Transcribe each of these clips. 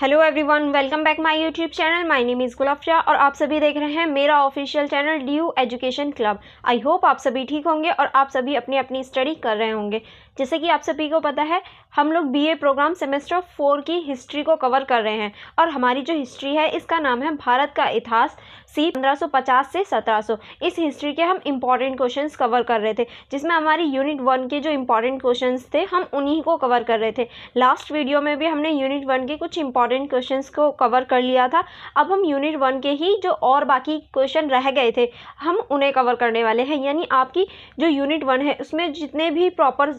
Hello everyone, welcome back my YouTube channel. My name is Gulab Shah और आप सभी देख रहे हैं मेरा official channel due education club. I hope आप सभी ठीक होंगे और आप सभी अपनी अपनी स्टडी कर रहे होंगे। जैसे कि आप सभी को पता है, हम लोग बीए प्रोग्राम सेमेस्टर 4 की हिस्ट्री को कवर कर रहे हैं और हमारी जो हिस्ट्री है इसका नाम है भारत का इतिहास सी 1550 से 1700। इस हिस्ट्री के हम इम्पॉर्टेंट क्वेश्चंस कवर कर रहे थे, जिसमें हमारी यूनिट 1 के जो इम्पॉर्टेंट क्वेश्चंस थे हम उन्हीं को कवर कर रहे थे। लास्ट वीडियो में भी हमने यूनिट 1 के कुछ इंपॉर्टेंट क्वेश्चंस को कवर कर लिया था। अब हम यूनिट 1 के ही जो और बाकी क्वेश्चन रह गए थे हम उन्हें कवर करने वाले हैं। यानी आपकी जो यूनिट 1 है उसमें जितने भी प्रॉपर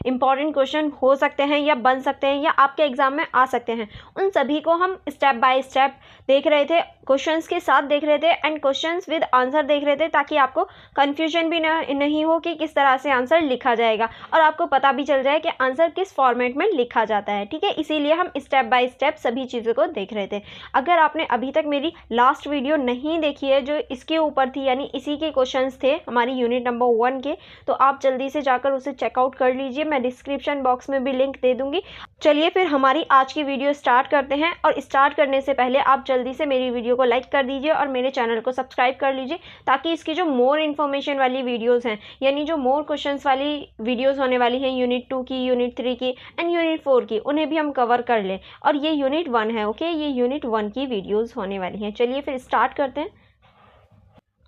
इंपॉर्टेंट क्वेश्चन हो सकते हैं या बन सकते हैं या आपके एग्जाम में आ सकते हैं, उन सभी को हम स्टेप बाय स्टेप देख रहे थे, क्वेश्चंस के साथ देख रहे थे एंड क्वेश्चंस विद आंसर देख रहे थे, ताकि आपको कन्फ्यूजन भी नहीं हो कि किस तरह से आंसर लिखा जाएगा और आपको पता भी चल जाए कि आंसर किस फॉर्मेट में लिखा जाता है। ठीक है, इसीलिए हम स्टेप बाय स्टेप सभी चीज़ों को देख रहे थे। अगर आपने अभी तक मेरी लास्ट वीडियो नहीं देखी है जो इसके ऊपर थी, यानी इसी के क्वेश्चंस थे हमारी यूनिट नंबर 1 के, तो आप जल्दी से जाकर उसे चेकआउट कर लीजिए। मैं डिस्क्रिप्शन बॉक्स में भी लिंक दे दूंगी। चलिए फिर हमारी आज की वीडियो स्टार्ट करते हैं, और स्टार्ट करने से पहले आप जल्दी से मेरी वीडियो को लाइक कर दीजिए और मेरे चैनल को सब्सक्राइब कर लीजिए, ताकि इसकी जो मोर इन्फॉर्मेशन वाली वीडियोस हैं, यानी जो मोर क्वेश्चंस वाली वीडियोस होने वाली हैं यूनिट 2 की, यूनिट 3 की एंड यूनिट 4 की, उन्हें भी हम कवर कर लें। और ये यूनिट 1 है, ओके, ये यूनिट 1 की वीडियोस होने वाली हैं। चलिए फिर स्टार्ट करते हैं।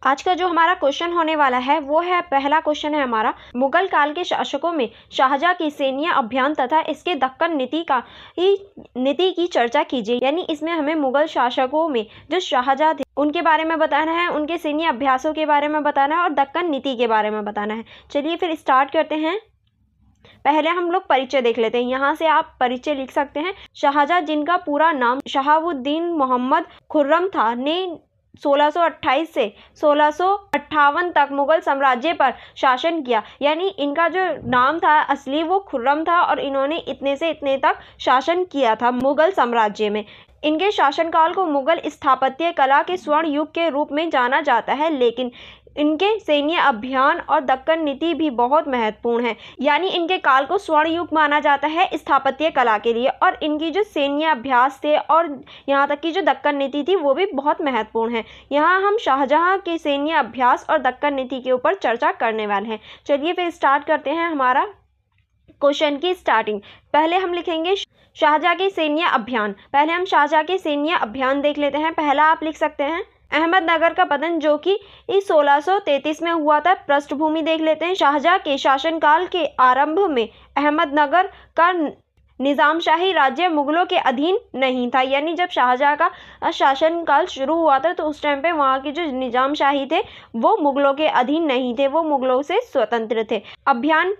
आज का जो हमारा क्वेश्चन होने वाला है वो है, पहला क्वेश्चन है हमारा, मुगल काल के शासकों में शाहजहां की सैन्य अभियान तथा इसके दक्कन नीति की चर्चा कीजिए। यानी इसमें हमें मुगल शासकों में जो शाहजहां थे उनके बारे में बताना है, उनके सैन्य अभ्यासों के बारे में बताना है और दक्कन नीति के बारे में बताना है। चलिए फिर स्टार्ट करते हैं। पहले हम लोग परिचय देख लेते हैं। यहाँ से आप परिचय लिख सकते हैं। शाहजहां, जिनका पूरा नाम शहाबुद्दीन मोहम्मद खुर्रम था, ने 1628 से 1658 तक मुगल साम्राज्य पर शासन किया। यानी इनका जो नाम था असली वो खुर्रम था और इन्होंने इतने से इतने तक शासन किया था मुगल साम्राज्य में। इनके शासनकाल को मुगल स्थापत्य कला के स्वर्ण युग के रूप में जाना जाता है, लेकिन इनके सैन्य अभियान और दक्कन नीति भी बहुत महत्वपूर्ण है। यानी इनके काल को स्वर्ण युग माना जाता है स्थापत्य कला के लिए, और इनकी जो सैन्य अभ्यास थे और यहाँ तक की जो दक्कन नीति थी वो भी बहुत महत्वपूर्ण है। यहाँ हम शाहजहां के सैन्य अभ्यास और दक्कन नीति के ऊपर चर्चा करने वाले हैं। चलिए फिर स्टार्ट करते हैं हमारा क्वेश्चन की स्टार्टिंग। पहले हम लिखेंगे शाहजहां के सैन्य अभियान। पहले हम शाहजहां के सैन्य अभियान देख लेते हैं। पहला आप लिख सकते हैं अहमदनगर का पतन, जो कि 1633 में हुआ था। पृष्ठभूमि देख लेते हैं। शाहजहां के शासनकाल के आरंभ में अहमदनगर का निज़ामशाही राज्य मुगलों के अधीन नहीं था। यानी जब शाहजहां का शासनकाल शुरू हुआ था तो उस टाइम पे वहाँ के जो निज़ामशाही थे वो मुगलों के अधीन नहीं थे, वो मुगलों से स्वतंत्र थे। अभियान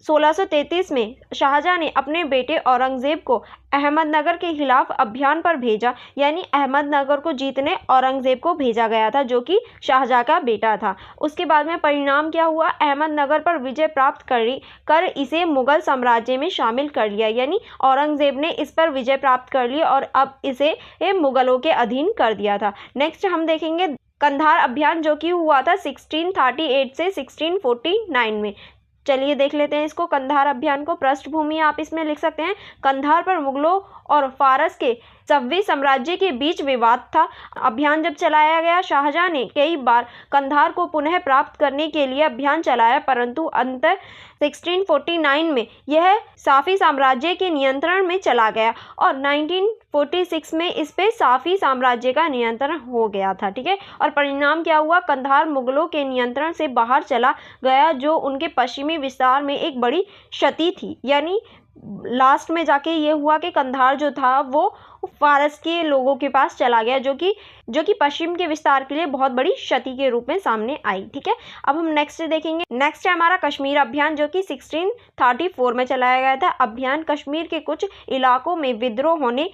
1633 में शाहजहां ने अपने बेटे औरंगजेब को अहमदनगर के खिलाफ अभियान पर भेजा। यानी अहमदनगर को जीतने औरंगजेब को भेजा गया था, जो कि शाहजहां का बेटा था। उसके बाद में परिणाम क्या हुआ, अहमदनगर पर विजय प्राप्त कर इसे मुगल साम्राज्य में शामिल कर लिया। यानी औरंगजेब ने इस पर विजय प्राप्त कर ली और अब इसे मुगलों के अधीन कर दिया था। नेक्स्ट हम देखेंगे कंधार अभियान, जो कि हुआ था 1638 से 1649 में। चलिए देख लेते हैं इसको, कंधार अभियान को। पृष्ठभूमि आप इसमें लिख सकते हैं, कंधार पर मुगलों और फारस के सव्वी साम्राज्य के बीच विवाद था। अभियान जब चलाया गया, शाहजहां ने कई बार कंधार को पुनः प्राप्त करने के लिए अभियान चलाया, परंतु अंततः 1649 में यह साफी साम्राज्य के नियंत्रण में चला गया और 1946 में इस पे साफी साम्राज्य का नियंत्रण हो गया था। ठीक है, और परिणाम क्या हुआ, कंधार मुगलों के नियंत्रण से बाहर चला गया, जो उनके पश्चिमी विस्तार में एक बड़ी क्षति थी। यानी लास्ट में जाके ये हुआ कि कंधार जो था वो फारस के लोगों के पास चला गया, जो कि पश्चिम के विस्तार के लिए बहुत बड़ी क्षति के रूप में सामने आई। ठीक है, अब हम नेक्स्ट देखेंगे। नेक्स्ट है हमारा कश्मीर अभियान, जो कि 1634 में चलाया गया था। अभियान कश्मीर के कुछ इलाकों में विद्रोह होने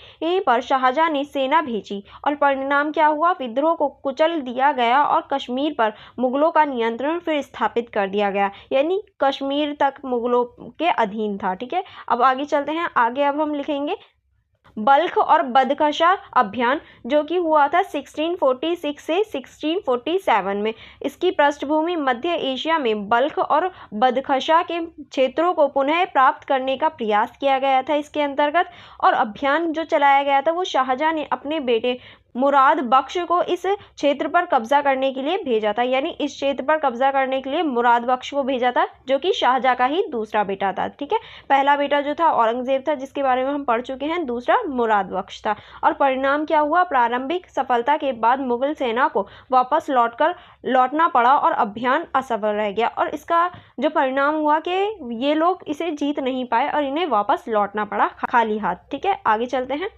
पर शाहजहां ने सेना भेजी और परिणाम क्या हुआ, विद्रोह को कुचल दिया गया और कश्मीर पर मुगलों का नियंत्रण फिर स्थापित कर दिया गया। यानी कश्मीर तक मुगलों के अधीन था। ठीक है, अब आगे चलते हैं। आगे अब हम लिखेंगे बल्ख और बदखशा अभियान, जो कि हुआ था 1646 से 1647 में। इसकी पृष्ठभूमि मध्य एशिया में बल्ख और बदखशा के क्षेत्रों को पुनः प्राप्त करने का प्रयास किया गया था इसके अंतर्गत। और अभियान जो चलाया गया था वो शाहजहां ने अपने बेटे मुराद बख्श को इस क्षेत्र पर कब्जा करने के लिए भेजा था, यानी इस क्षेत्र पर कब्जा करने के लिए मुराद बख्श को भेजा था, जो कि शाहजहां का ही दूसरा बेटा था। ठीक है, पहला बेटा जो था औरंगजेब था, जिसके बारे में हम पढ़ चुके हैं, दूसरा मुराद बख्श था। और परिणाम क्या हुआ? प्रारंभिक सफलता के बाद मुगल सेना को वापस लौटना पड़ा और अभियान असफल रह गया। और इसका जो परिणाम हुआ कि ये लोग इसे जीत नहीं पाए और इन्हें वापस लौटना पड़ा खाली हाथ। ठीक है, आगे चलते हैं।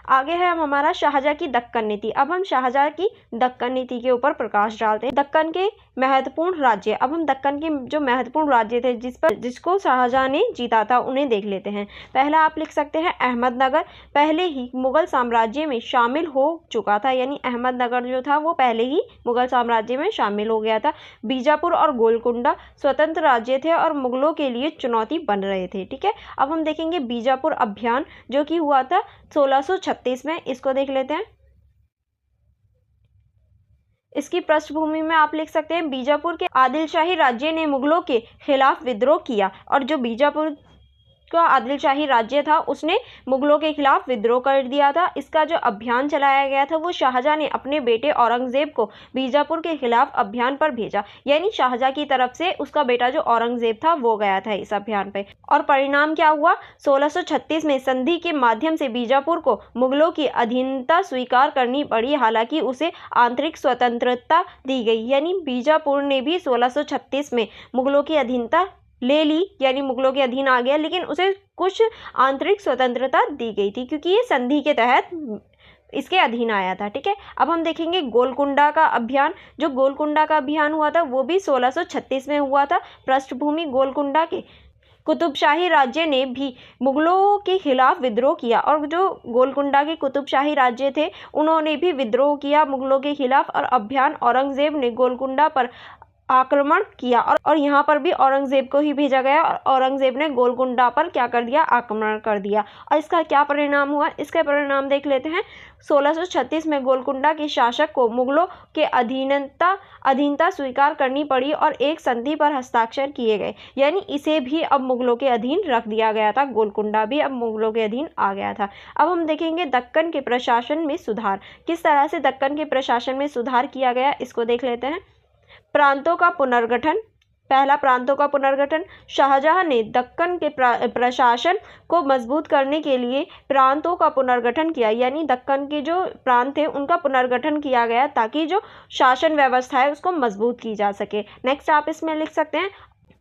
आगे है हम हमारा शाहजहां की दक्कन नीति। अब हम शाहजहां की दक्कन नीति के ऊपर प्रकाश डालते हैं। दक्कन के महत्वपूर्ण राज्य। अब हम दक्कन के जो महत्वपूर्ण राज्य थे जिसको शाहजहां ने जीता था उन्हें देख लेते हैं। पहला आप लिख सकते हैं अहमदनगर, पहले ही मुगल साम्राज्य में शामिल हो चुका था, यानी अहमदनगर जो था वो पहले ही मुगल साम्राज्य में शामिल हो गया था। बीजापुर और गोलकुंडा स्वतंत्र राज्य थे और मुगलों के लिए चुनौती बन रहे थे। ठीक है, अब हम देखेंगे बीजापुर अभियान जो कि हुआ था 1636 में। इसको देख लेते हैं। इसकी पृष्ठभूमि में आप लिख सकते हैं बीजापुर के आदिलशाही राज्य ने मुगलों के खिलाफ विद्रोह किया, और जो बीजापुर का आदिलशाही राज्य था उसने मुगलों के खिलाफ विद्रोह कर दिया था। इसका जो अभियान चलाया गया था वो शाहजहां ने अपने बेटे औरंगजेब को बीजापुर के खिलाफ अभियान पर भेजा, यानी शाहजहां की तरफ से उसका बेटा जो औरंगजेब था वो गया था इस अभियान पे। और परिणाम क्या हुआ? 1636 में संधि के माध्यम से बीजापुर को मुगलों की अधीनता स्वीकार करनी पड़ी, हालांकि उसे आंतरिक स्वतंत्रता दी गई, यानी बीजापुर ने भी 1636 में मुगलों की अधीनता ले ली, यानी मुगलों के अधीन आ गया, लेकिन उसे कुछ आंतरिक स्वतंत्रता दी गई थी क्योंकि ये संधि के तहत इसके अधीन आया था। ठीक है, अब हम देखेंगे गोलकुंडा का अभियान। जो गोलकुंडा का अभियान हुआ था वो भी 1636 में हुआ था। पृष्ठभूमि गोलकुंडा के कुतुबशाही राज्य ने भी मुगलों के खिलाफ विद्रोह किया, और जो गोलकुंडा के कुतुबशाही राज्य थे उन्होंने भी विद्रोह किया मुगलों के खिलाफ। और अभियान औरंगजेब ने गोलकुंडा पर आक्रमण किया, और यहाँ पर भी औरंगजेब को ही भेजा गया, और औरंगजेब ने गोलकुंडा पर क्या कर दिया? आक्रमण कर दिया। और इसका क्या परिणाम हुआ? इसके परिणाम देख लेते हैं। 1636 में गोलकुंडा के शासक को मुगलों के अधीनता स्वीकार करनी पड़ी और एक संधि पर हस्ताक्षर किए गए, यानी इसे भी अब मुगलों के अधीन रख दिया गया था। गोलकुंडा भी अब मुगलों के अधीन आ गया था। अब हम देखेंगे दक्कन के प्रशासन में सुधार। किस तरह से दक्कन के प्रशासन में सुधार किया गया इसको देख लेते हैं। प्रांतों का पुनर्गठन। पहला, प्रांतों का पुनर्गठन। शाहजहां ने दक्कन के प्रशासन को मजबूत करने के लिए प्रांतों का पुनर्गठन किया, यानी दक्कन के जो प्रांत थे उनका पुनर्गठन किया गया ताकि जो शासन व्यवस्था है उसको मजबूत की जा सके। नेक्स्ट आप इसमें लिख सकते हैं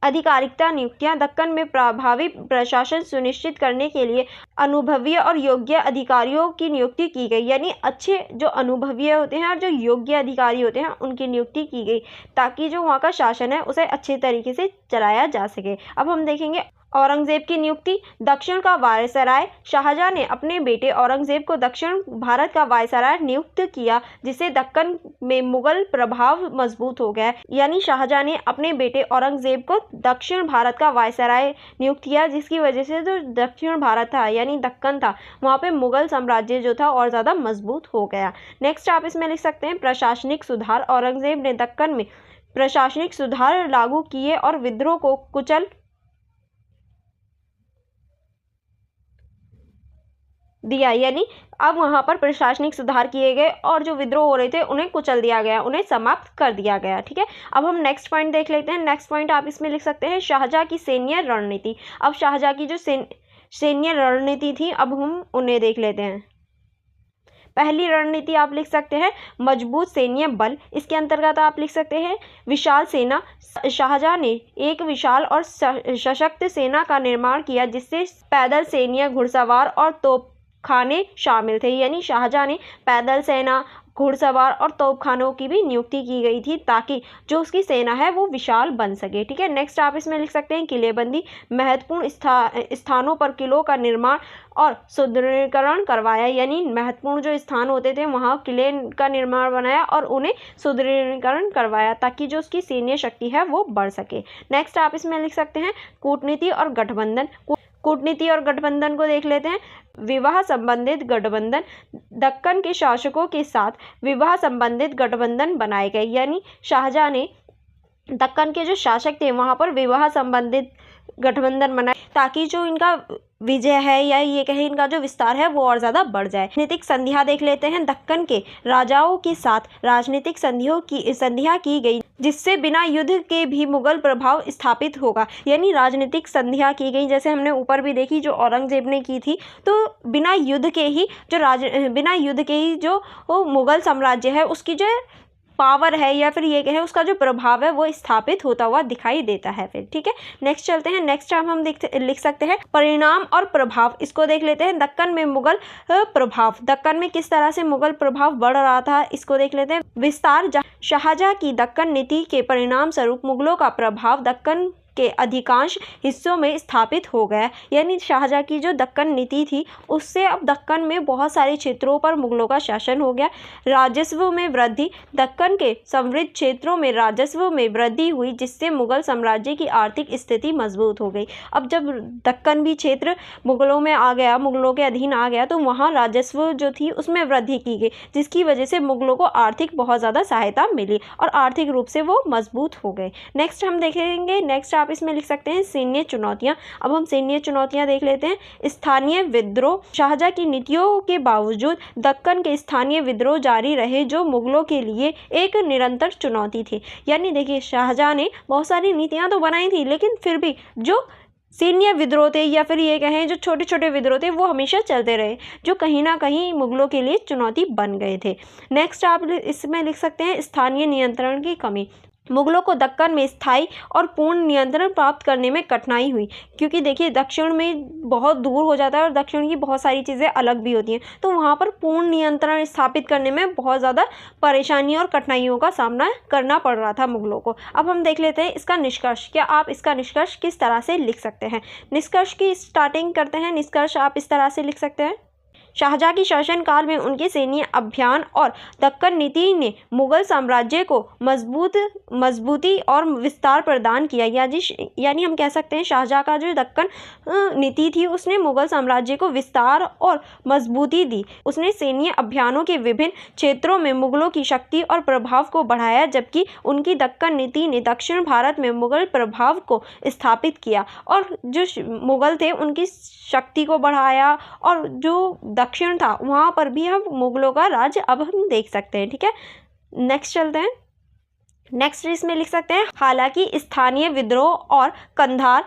आधिकारिकता नियुक्तियां। दक्कन में प्रभावी प्रशासन सुनिश्चित करने के लिए अनुभवी और योग्य अधिकारियों की नियुक्ति की गई, यानी अच्छे जो अनुभवी होते हैं और जो योग्य अधिकारी होते हैं उनकी नियुक्ति की गई ताकि जो वहाँ का शासन है उसे अच्छे तरीके से चलाया जा सके। अब हम देखेंगे औरंगजेब की नियुक्ति। दक्षिण का वायसराय। शाहजहां ने अपने बेटे औरंगजेब को दक्षिण भारत का वायसराय नियुक्त किया, जिससे दक्कन में मुगल प्रभाव मजबूत हो गया, यानी शाहजहां ने अपने बेटे औरंगजेब को दक्षिण भारत का वायसराय नियुक्त किया, जिसकी वजह से जो दक्षिण भारत था यानी दक्कन था वहाँ पे मुगल साम्राज्य जो था और ज़्यादा मजबूत हो गया। नेक्स्ट आप इसमें लिख सकते हैं प्रशासनिक सुधार। औरंगजेब ने दक्कन में प्रशासनिक सुधार लागू किए और विद्रोह को कुचल दिया, यानी अब वहां पर प्रशासनिक सुधार किए गए और जो विद्रोह हो रहे थे उन्हें कुचल दिया गया, उन्हें समाप्त कर दिया गया। ठीक है, अब हम नेक्स्ट पॉइंट देख लेते हैं। नेक्स्ट पॉइंट आप इसमें लिख सकते हैं शाहजहां की सैन्य रणनीति। अब शाहजहां की जो सैन्य रणनीति थी अब हम उन्हें देख लेते हैं। पहली रणनीति आप लिख सकते हैं मजबूत सैन्य बल। इसके अंतर्गत आप लिख सकते हैं विशाल सेना। शाहजहां ने एक विशाल और सशक्त सेना का निर्माण किया जिससे पैदल सैन्य, घुड़सवार और तोपखाने शामिल थे, यानी शाहजहां ने पैदल सेना, घुड़सवार और तोपखानों की भी नियुक्ति की गई थी ताकि जो उसकी सेना है वो विशाल बन सके। ठीक है, नेक्स्ट आप इसमें लिख सकते हैं किलेबंदी। महत्वपूर्ण स्थानों पर किलों का निर्माण और सुदृढ़ीकरण करवाया, यानी महत्वपूर्ण जो स्थान होते थे वहाँ किले का निर्माण बनाया और उन्हें सुदृढ़ीकरण करवाया ताकि जो उसकी सैन्य शक्ति है वो बढ़ सके। नेक्स्ट आप इसमें लिख सकते हैं कूटनीति और गठबंधन। कूटनीति और गठबंधन को देख लेते हैं। विवाह संबंधित गठबंधन, दक्कन के शासकों के साथ विवाह संबंधित गठबंधन बनाए गए, यानी शाहजहां ने दक्कन के जो शासक थे वहाँ पर विवाह संबंधित गठबंधन बनाए ताकि जो इनका विजय है या ये कहें इनका जो विस्तार है वो और ज़्यादा बढ़ जाए। राजनीतिक संधियाँ देख लेते हैं। दक्कन के राजाओं के साथ राजनीतिक संधियाँ की गई जिससे बिना युद्ध के भी मुगल प्रभाव स्थापित होगा, यानी राजनीतिक संधियाँ की गई जैसे हमने ऊपर भी देखी जो औरंगजेब ने की थी। तो बिना युद्ध के ही जो मुगल साम्राज्य है उसकी जो पावर है या फिर ये कहें उसका जो प्रभाव है वो स्थापित होता हुआ दिखाई देता है फिर। ठीक है, नेक्स्ट चलते हैं। नेक्स्ट हम लिख सकते हैं परिणाम और प्रभाव, इसको देख लेते हैं। दक्कन में मुगल प्रभाव, दक्कन में किस तरह से मुगल प्रभाव बढ़ रहा था इसको देख लेते हैं। विस्तार, शाहजहां की दक्कन नीति के परिणाम स्वरूप मुगलों का प्रभाव दक्कन के अधिकांश हिस्सों में स्थापित हो गया, यानी शाहजहां की जो दक्कन नीति थी उससे अब दक्कन में बहुत सारे क्षेत्रों पर मुगलों का शासन हो गया। राजस्व में वृद्धि, दक्कन के समृद्ध क्षेत्रों में राजस्व में वृद्धि हुई जिससे मुगल साम्राज्य की आर्थिक स्थिति मजबूत हो गई। अब जब दक्कन भी क्षेत्र मुगलों में आ गया, मुगलों के अधीन आ गया, तो वहाँ राजस्व जो थी उसमें वृद्धि की गई जिसकी वजह से मुगलों को आर्थिक बहुत ज़्यादा सहायता मिली और आर्थिक रूप से वो मजबूत हो गए। नेक्स्ट हम देखेंगे, नेक्स्ट आप इसमें लिख सकते हैं सैन्य चुनौतियां। अब हम सैन्य चुनौतियां देख लेते हैं। स्थानीय विद्रोह, शाहजहां की नीतियों के बावजूद दक्कन के स्थानीय विद्रोह जारी रहे जो मुगलों के लिए एक निरंतर चुनौती थी। यानी देखिए शाहजहां ने बहुत सारी नीतियां तो बनाई थी लेकिन फिर भी जो सैन्य विद्रोह थे या फिर ये कहें जो छोटे छोटे विद्रोह थे वो हमेशा चलते रहे जो कहीं ना कहीं मुगलों के लिए चुनौती बन गए थे। नेक्स्ट आप इसमें लिख सकते हैं स्थानीय नियंत्रण की कमी, मुगलों को दक्कन में स्थायी और पूर्ण नियंत्रण प्राप्त करने में कठिनाई हुई क्योंकि देखिए दक्षिण में बहुत दूर हो जाता है और दक्षिण की बहुत सारी चीज़ें अलग भी होती हैं, तो वहाँ पर पूर्ण नियंत्रण स्थापित करने में बहुत ज़्यादा परेशानियों और कठिनाइयों का सामना करना पड़ रहा था मुगलों को। अब हम देख लेते हैं इसका निष्कर्ष। क्या आप इसका निष्कर्ष किस तरह से लिख सकते हैं? निष्कर्ष की स्टार्टिंग करते हैं। निष्कर्ष आप इस तरह से लिख सकते हैं। शाहजहां की शासनकाल में उनके सैन्य अभियान और दक्कन नीति ने मुगल साम्राज्य को मजबूती और विस्तार प्रदान किया, यानी हम कह सकते हैं शाहजहां का जो दक्कन नीति थी उसने मुगल साम्राज्य को विस्तार और मजबूती दी। उसने सैन्य अभियानों के विभिन्न क्षेत्रों में मुगलों की शक्ति और प्रभाव को बढ़ाया जबकि उनकी दक्कन नीति ने दक्षिण भारत में मुगल प्रभाव को स्थापित किया और जो मुगल थे उनकी शक्ति को बढ़ाया और जो दक्षिण था वहाँ पर भी हम मुगलों का राज अब हम देख सकते हैं। ठीक है, नेक्स्ट चलते हैं। नेक्स्ट इसमें लिख सकते हैं हालांकि स्थानीय विद्रोह और कंधार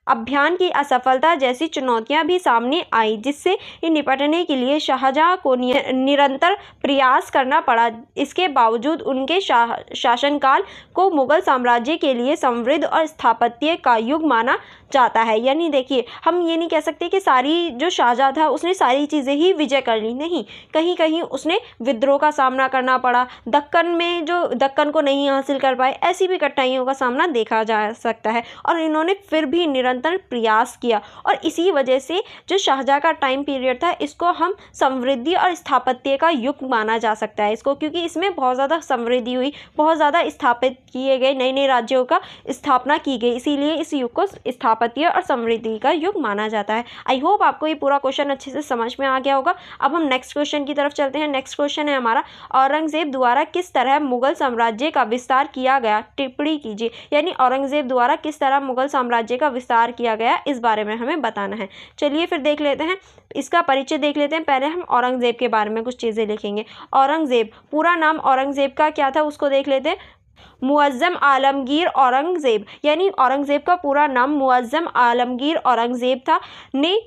अभियान की असफलता जैसी चुनौतियां भी सामने आई जिससे निपटने के लिए शाहजहां को निरंतर प्रयास करना पड़ा। इसके बावजूद उनके शासनकाल को मुगल साम्राज्य के लिए समृद्ध और स्थापत्य का युग माना जाता है। यानी देखिए हम ये नहीं कह सकते कि सारी जो शाहजहां था उसने सारी चीज़ें ही विजय कर ली, नहीं, कहीं कहीं उसने विद्रोह का सामना करना पड़ा, दक्कन में जो दक्कन को नहीं हासिल कर पाए, ऐसी भी कठिनाइयों का सामना देखा जा सकता है और इन्होंने फिर भी निरंतर प्रयास किया और इसी वजह से जो शाहजहां का टाइम पीरियड था इसको हम समृद्धि और स्थापत्य का युग माना जा सकता है इसको, क्योंकि इसमें बहुत ज़्यादा समृद्धि हुई, बहुत ज़्यादा स्थापित किए गए नए नए राज्यों का स्थापना की गई, इसीलिए इस युग को स्थापत्य और समृद्धि का युग माना जाता है। आई होप आपको ये पूरा क्वेश्चन अच्छे से समझ में आ गया होगा। अब हम नेक्स्ट क्वेश्चन की तरफ चलते हैं। नेक्स्ट क्वेश्चन है हमारा औरंगजेब द्वारा किस तरह मुगल साम्राज्य का विस्तार किया गया, टिप्पणी कीजिए। यानी औरंगजेब द्वारा किस तरह मुगल साम्राज्य का विस्तार किया गया इस बारे में हमें बताना है। चलिए फिर देख लेते हैं, इसका परिचय देख लेते हैं। पहले हम औरंगजेब के बारे में कुछ चीज़ें लिखेंगे। औरंगजेब, पूरा नाम औरंगजेब का क्या था उसको देख लेते हैं। मुअज्जम आलमगीर औरंगजेब, यानी औरंगजेब का पूरा नाम मुअज्जम आलमगीर औरंगजेब था, ने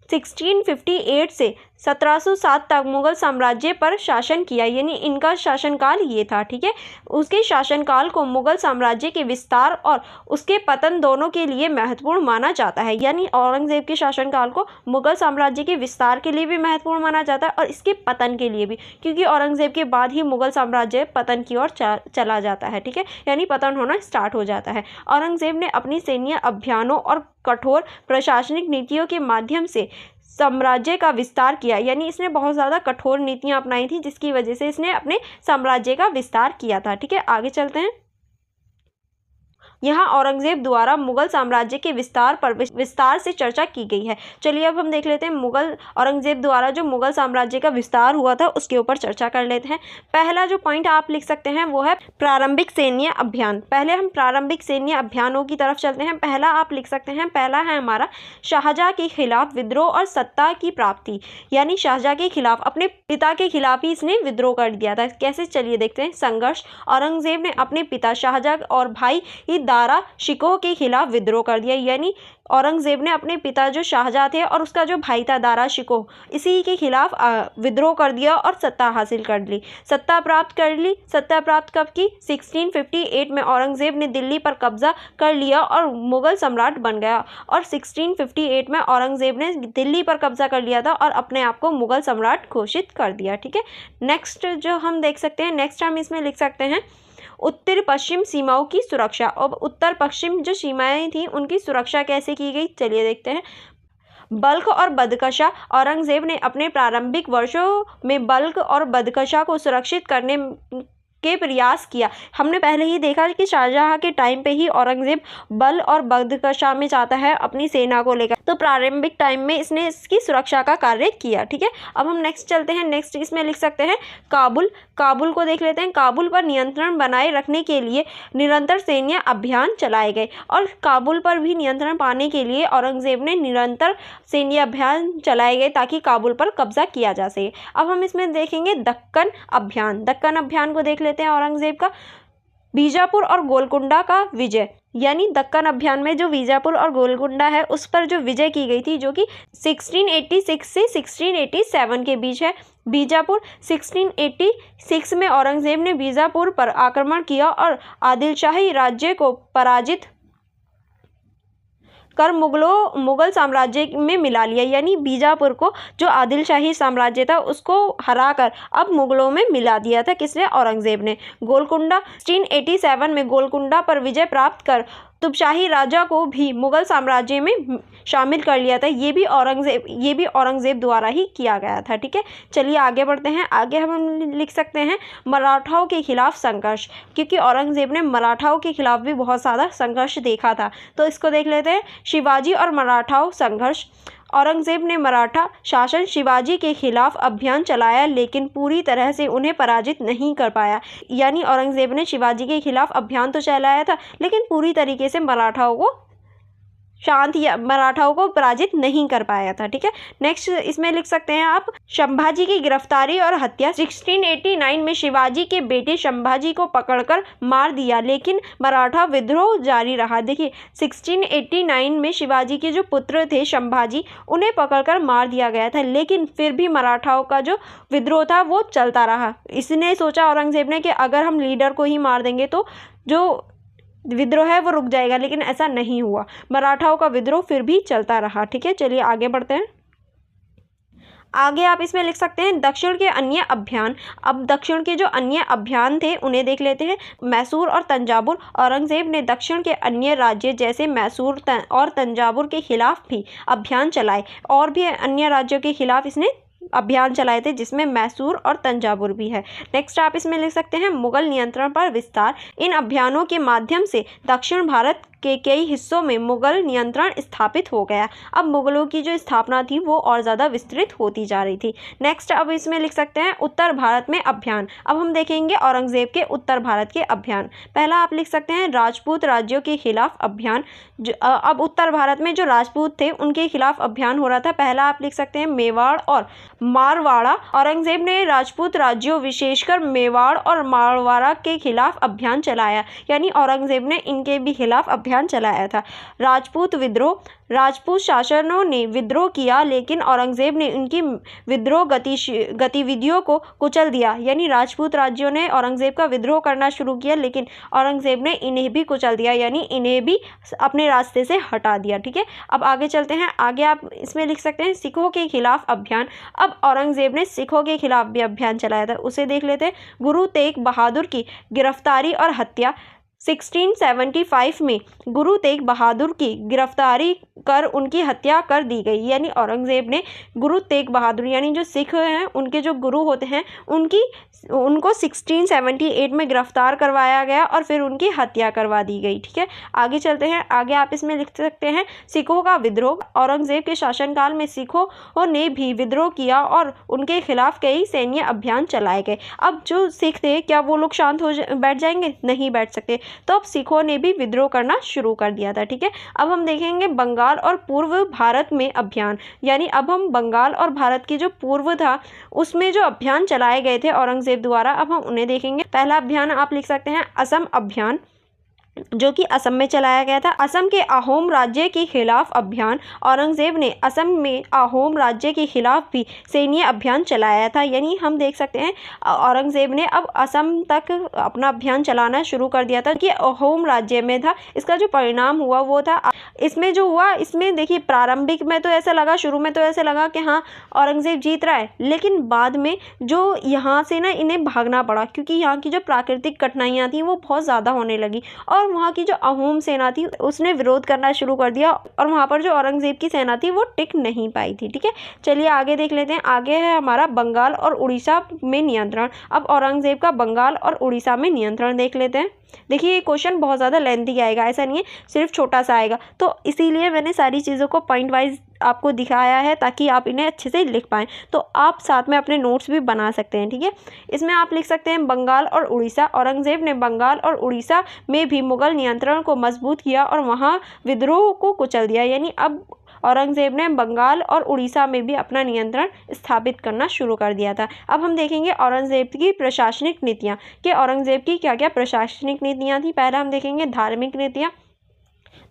1658 से 1707 तक मुगल साम्राज्य पर शासन किया, यानी इनका शासनकाल ये था। ठीक है, उसके शासनकाल को मुगल साम्राज्य के विस्तार और उसके पतन दोनों के लिए महत्वपूर्ण माना जाता है। यानी औरंगजेब के शासनकाल को मुगल साम्राज्य के विस्तार के लिए भी महत्वपूर्ण माना जाता है और इसके पतन के लिए भी, क्योंकि औरंगजेब के बाद ही मुगल साम्राज्य पतन की ओर चला जाता है। ठीक है, यानी पतन होना स्टार्ट हो जाता है। औरंगजेब ने अपनी सैन्य अभियानों और कठोर प्रशासनिक नीतियों के माध्यम से साम्राज्य का विस्तार किया, यानी इसने बहुत ज़्यादा कठोर नीतियां अपनाई थी जिसकी वजह से इसने अपने साम्राज्य का विस्तार किया था। ठीक है, आगे चलते हैं। यहाँ औरंगजेब द्वारा मुगल साम्राज्य के विस्तार से चर्चा की गई है। चलिए अब हम देख लेते हैं औरंगजेब द्वारा जो मुगल साम्राज्य का विस्तार हुआ था उसके ऊपर चर्चा कर लेते हैं। पहला जो पॉइंट आप लिख सकते हैं वो है प्रारंभिक सैन्य अभियान। पहले हम प्रारंभिक सैन्य अभियानों की तरफ चलते हैं। पहला आप लिख सकते हैं, पहला है हमारा शाहजहां के खिलाफ विद्रोह और सत्ता की प्राप्ति। यानी शाहजहां के खिलाफ, अपने पिता के खिलाफ ही इसने विद्रोह कर दिया था। कैसे, चलिए देखते हैं। संघर्ष, औरंगजेब ने अपने पिता शाहजहां और भाई दारा शिकोह के खिलाफ विद्रोह कर दिया। यानी औरंगजेब ने अपने पिता जो शाहजहां थे और उसका जो भाई था दारा शिकोह, इसी के खिलाफ विद्रोह कर दिया और सत्ता हासिल कर ली, सत्ता प्राप्त कर ली। सत्ता प्राप्त कब की? 1658 में औरंगजेब ने दिल्ली पर कब्जा कर लिया और मुगल सम्राट बन गया। और 1658 में औरंगजेब ने दिल्ली पर कब्जा कर लिया था और अपने आप को मुगल सम्राट घोषित कर दिया। ठीक है, नेक्स्ट जो हम देख सकते हैं, नेक्स्ट हम इसमें लिख सकते हैं उत्तर पश्चिम सीमाओं की सुरक्षा। अब उत्तर पश्चिम जो सीमाएं थी उनकी सुरक्षा कैसे की गई, चलिए देखते हैं। बल्ख और बदकशा, औरंगजेब ने अपने प्रारंभिक वर्षों में बल्ख और बदकशा को सुरक्षित करने के प्रयास किया। हमने पहले ही देखा कि शाहजहां के टाइम पे ही औरंगजेब बल और बदकशा में जाता है अपनी सेना को लेकर, तो प्रारंभिक टाइम में इसने इसकी सुरक्षा का कार्य किया। ठीक है, अब हम नेक्स्ट चलते हैं। नेक्स्ट इसमें लिख सकते हैं काबुल। काबुल को देख लेते हैं। काबुल पर नियंत्रण बनाए रखने के लिए निरंतर सैन्य अभियान चलाए गए और काबुल पर भी नियंत्रण पाने के लिए औरंगजेब ने निरंतर सैन्य अभियान चलाए गए ताकि काबुल पर कब्जा किया जा सके। अब हम इसमें देखेंगे दक्कन अभियान। दक्कन अभियान को देख लेते हैं औरंगजेब का। बीजापुर और गोलकुंडा का विजय, यानी दक्कन अभियान में जो बीजापुर और गोलकुंडा है उस पर जो विजय की गई थी, जो कि 1686 से 1687 के बीच है। बीजापुर 1686 में औरंगजेब ने बीजापुर पर आक्रमण किया और आदिलशाही राज्य को पराजित कर मुगल साम्राज्य में मिला लिया। यानी बीजापुर को, जो आदिलशाही साम्राज्य था, उसको हराकर अब मुगलों में मिला दिया था। किसने? औरंगजेब ने। गोलकुंडा 1687 में गोलकुंडा पर विजय प्राप्त कर कुतुबशाही राजा को भी मुगल साम्राज्य में शामिल कर लिया था। ये भी औरंगजेब द्वारा ही किया गया था। ठीक है, चलिए आगे बढ़ते हैं। आगे हम लिख सकते हैं मराठाओं के खिलाफ संघर्ष, क्योंकि औरंगजेब ने मराठाओं के खिलाफ भी बहुत ज़्यादा संघर्ष देखा था, तो इसको देख लेते हैं। शिवाजी और मराठाओं संघर्ष। औरंगजेब ने मराठा शासन शिवाजी के खिलाफ अभियान चलाया लेकिन पूरी तरह से उन्हें पराजित नहीं कर पाया। यानी औरंगजेब ने शिवाजी के खिलाफ अभियान तो चलाया था लेकिन पूरी तरीके से मराठाओं को पराजित नहीं कर पाया था। ठीक है, नेक्स्ट इसमें लिख सकते हैं आप संभाजी की गिरफ्तारी और हत्या। 1689 में शिवाजी के बेटे संभाजी को पकड़कर मार दिया लेकिन मराठा विद्रोह जारी रहा। देखिए, 1689 में शिवाजी के जो पुत्र थे संभाजी, उन्हें पकड़कर मार दिया गया था, लेकिन फिर भी मराठाओं का जो विद्रोह था वो चलता रहा। इसने सोचा औरंगजेब ने कि अगर हम लीडर को ही मार देंगे तो जो विद्रोह है वो रुक जाएगा, लेकिन ऐसा नहीं हुआ। मराठाओं का विद्रोह फिर भी चलता रहा। ठीक है, चलिए आगे बढ़ते हैं। आगे आप इसमें लिख सकते हैं दक्षिण के अन्य अभियान। अब दक्षिण के जो अन्य अभियान थे उन्हें देख लेते हैं। मैसूर और तंजावुर। औरंगजेब ने दक्षिण के अन्य राज्य जैसे मैसूर और तंजावुर के खिलाफ भी अभियान चलाए। और भी अन्य राज्यों के खिलाफ इसने अभियान चलाए थे जिसमें मैसूर और तंजावुर भी है। नेक्स्ट आप इसमें लिख सकते हैं मुगल नियंत्रण पर विस्तार। इन अभियानों के माध्यम से दक्षिण भारत के कई हिस्सों में मुगल नियंत्रण स्थापित हो गया। अब मुगलों की जो स्थापना थी वो और ज़्यादा विस्तृत होती जा रही थी। नेक्स्ट अब इसमें लिख सकते हैं उत्तर भारत में अभियान। अब हम देखेंगे औरंगजेब के उत्तर भारत के अभियान। पहला आप लिख सकते हैं राजपूत राज्यों के खिलाफ अभियान। अब उत्तर भारत में जो राजपूत थे उनके खिलाफ अभियान हो रहा था। पहला आप लिख सकते हैं मेवाड़ और मारवाड़ा। औरंगजेब ने राजपूत राज्यों विशेषकर मेवाड़ और मारवाड़ा के खिलाफ अभियान चलाया। यानी औरंगजेब ने इनके भी खिलाफ अभियान चलाया था। राजपूत विद्रोह। राजपूत शासकों ने विद्रोह किया लेकिन औरंगजेब ने उनकी विद्रोह गतिविधियों को कुचल दिया। यानी राजपूत राज्यों ने औरंगजेब का विद्रोह करना शुरू किया लेकिन औरंगजेब ने इन्हें भी कुचल दिया, यानी इन्हें भी अपने रास्ते से हटा दिया। ठीक है, अब आगे चलते हैं। आगे आप इसमें लिख सकते हैं सिखों के खिलाफ अभियान। अब औरंगजेब ने सिखों के खिलाफ भी अभियान चलाया था, उसे देख लेते हैं। गुरु तेग बहादुर की गिरफ्तारी और हत्या। 1675 में गुरु तेग बहादुर की गिरफ्तारी कर उनकी हत्या कर दी गई। यानी औरंगज़ेब ने गुरु तेग बहादुर यानी जो सिख हैं उनके जो गुरु होते हैं उनको 1678 में गिरफ्तार करवाया गया और फिर उनकी हत्या करवा दी गई। ठीक है, आगे चलते हैं। आगे आप इसमें लिख सकते हैं सिखों का विद्रोह। औरंगज़ेब के शासनकाल में सिखों ने भी विद्रोह किया और उनके खिलाफ कई सैन्य अभियान चलाए गए। अब जो सिख थे क्या वो लोग शांत हो बैठ जाएंगे? नहीं बैठ सकते। तो अब सिखों ने भी विद्रोह करना शुरू कर दिया था। ठीक है, अब हम देखेंगे बंगाल और पूर्व भारत में अभियान। यानी अब हम बंगाल और भारत की जो पूर्व था उसमें जो अभियान चलाए गए थे औरंगज़ेब द्वारा, अब हम उन्हें देखेंगे। पहला अभियान आप लिख सकते हैं असम अभियान, जो कि असम में चलाया गया था। असम के अहोम राज्य के खिलाफ अभियान। औरंगज़ेब ने असम में अहोम राज्य के खिलाफ भी सैन्य अभियान चलाया था। यानी हम देख सकते हैं औरंगज़ेब ने अब असम तक अपना अभियान चलाना शुरू कर दिया था कि अहोम राज्य में था। इसका जो परिणाम हुआ वो था, इसमें जो हुआ इसमें देखिए प्रारंभिक में तो ऐसा लगा, शुरू में तो ऐसा लगा कि हाँ औरंगज़ेब जीत रहा है, लेकिन बाद में जो यहाँ से ना इन्हें भागना पड़ा क्योंकि यहाँ की जो प्राकृतिक कठिनाइयाँ थी वो बहुत ज़्यादा होने लगी और वहाँ की जो अहोम सेना थी उसने विरोध करना शुरू कर दिया और वहाँ पर जो औरंगज़ेब की सेना थी वो टिक नहीं पाई थी। ठीक है, चलिए आगे देख लेते हैं। आगे है हमारा बंगाल और उड़ीसा में नियंत्रण। अब औरंगज़ेब का बंगाल और उड़ीसा में नियंत्रण देख लेते हैं। देखिए ये क्वेश्चन बहुत ज़्यादा लेंथी आएगा, ऐसा नहीं है सिर्फ छोटा सा आएगा, तो इसीलिए मैंने सारी चीज़ों को पॉइंट वाइज आपको दिखाया है ताकि आप इन्हें अच्छे से लिख पाएँ। तो आप साथ में अपने नोट्स भी बना सकते हैं। ठीक है, इसमें आप लिख सकते हैं बंगाल और उड़ीसा। औरंगज़ेब ने बंगाल और उड़ीसा में भी मुगल नियंत्रण को मजबूत किया और वहाँ विद्रोह को कुचल दिया। यानी अब औरंगज़ेब ने बंगाल और उड़ीसा में भी अपना नियंत्रण स्थापित करना शुरू कर दिया था। अब हम देखेंगे औरंगज़ेब की प्रशासनिक नीतियाँ कि औरंगज़ेब की क्या क्या प्रशासनिक नीतियाँ थी। पहला हम देखेंगे धार्मिक नीतियाँ।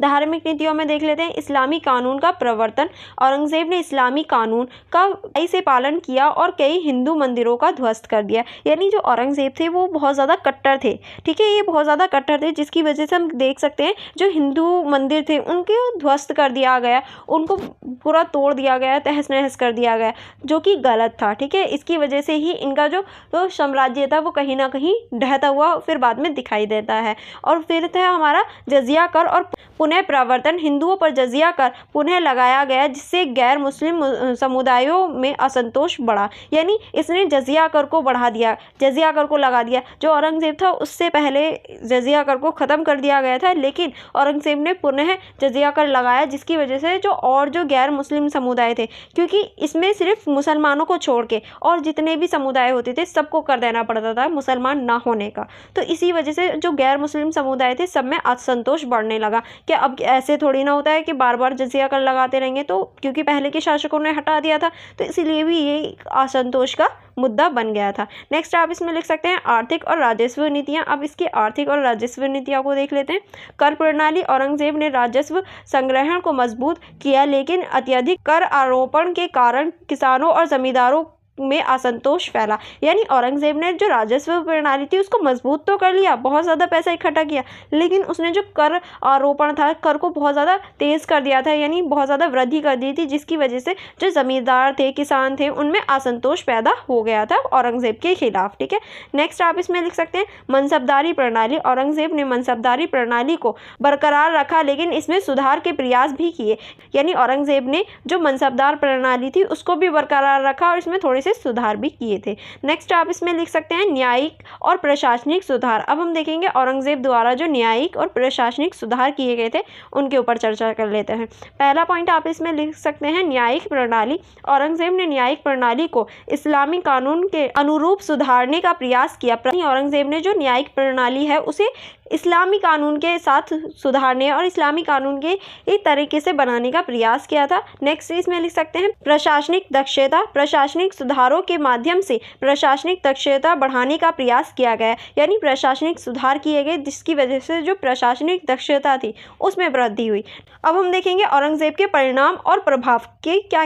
धार्मिक नीतियों में देख लेते हैं इस्लामी कानून का प्रवर्तन। औरंगज़ेब ने इस्लामी कानून का कड़ाई से पालन किया और कई हिंदू मंदिरों का ध्वस्त कर दिया। यानी जो औरंगज़ेब थे वो बहुत ज़्यादा कट्टर थे। ठीक है, ये बहुत ज़्यादा कट्टर थे जिसकी वजह से हम देख सकते हैं जो हिंदू मंदिर थे उनके ध्वस्त कर दिया गया, उनको पूरा तोड़ दिया गया, तहस नहस कर दिया गया, जो कि गलत था। ठीक है, इसकी वजह से ही इनका जो साम्राज्य था वो कहीं ना कहीं ढहता हुआ फिर बाद में दिखाई देता है। और फिर था हमारा जजिया कर और पुनः प्रवर्तन। हिंदुओं पर जजिया कर पुनः लगाया गया जिससे गैर मुस्लिम समुदायों में असंतोष बढ़ा। यानी इसने जजिया कर को बढ़ा दिया, जजिया कर को लगा दिया। जो औरंगज़ेब था उससे पहले जजिया कर को ख़त्म कर दिया गया था, लेकिन औरंगज़ेब ने पुनः जजिया कर लगाया जिसकी वजह से जो गैर मुस्लिम समुदाय थे, क्योंकि इसमें सिर्फ मुसलमानों को छोड़ के और जितने भी समुदाय होते थे सबको कर देना पड़ता था मुसलमान ना होने का। तो इसी वजह से जो गैर मुस्लिम समुदाय थे सब में असंतोष बढ़ने लगा कि अब ऐसे थोड़ी ना होता है कि बार बार जजिया कर लगाते रहेंगे, तो क्योंकि पहले के शासकों ने हटा दिया था तो इसीलिए भी ये असंतोष का मुद्दा बन गया था। नेक्स्ट आप इसमें लिख सकते हैं आर्थिक और राजस्व नीतियां। अब इसकी आर्थिक और राजस्व नीतियों को देख लेते हैं। कर प्रणाली। औरंगज़ेब ने राजस्व संग्रहण को मजबूत किया, लेकिन अत्यधिक कर आरोपण के कारण किसानों और जमींदारों में असंतोष फैला। यानी औरंगज़ेब ने जो राजस्व प्रणाली थी उसको मजबूत तो कर लिया, बहुत ज़्यादा पैसा इकट्ठा किया, लेकिन उसने जो कर आरोपण था, कर को बहुत ज़्यादा तेज़ कर दिया था, यानी बहुत ज़्यादा वृद्धि कर दी थी, जिसकी वजह से जो ज़मींदार थे, किसान थे, उनमें असंतोष पैदा हो गया था औरंगज़ेब के खिलाफ। ठीक है, नेक्स्ट आप इसमें लिख सकते हैं मनसबदारी प्रणाली। औरंगज़ेब ने मनसबदारी प्रणाली को बरकरार रखा, लेकिन इसमें सुधार के प्रयास भी किए। यानी औरंगज़ेब ने जो मनसबदार प्रणाली थी उसको भी बरकरार रखा और इसमें थोड़े से सुधार भी किए थे। नेक्स्ट आप इसमें लिख सकते हैं न्यायिक और प्रशासनिक सुधार। अब हम देखेंगे औरंगज़ेब द्वारा जो न्यायिक और प्रशासनिक सुधार किए गए थे उनके ऊपर चर्चा कर लेते हैं। पहला पॉइंट आप इसमें लिख सकते हैं न्यायिक प्रणाली। औरंगज़ेब ने न्यायिक प्रणाली को इस्लामी कानून के अनुरूप सुधारने का प्रयास किया। औरंगज़ेब ने जो न्यायिक प्रणाली है उसे इस्लामी कानून के साथ सुधारने और इस्लामी कानून के एक तरीके से बनाने का प्रयास किया था। नेक्स्ट इसमें लिख सकते हैं प्रशासनिक दक्षता। प्रशासनिक सुधारों के माध्यम से प्रशासनिक दक्षता बढ़ाने का प्रयास किया गया, यानी प्रशासनिक सुधार किए गए जिसकी वजह से जो प्रशासनिक दक्षता थी उसमें वृद्धि हुई। अब हम देखेंगे औरंगज़ेब के परिणाम और प्रभाव के क्या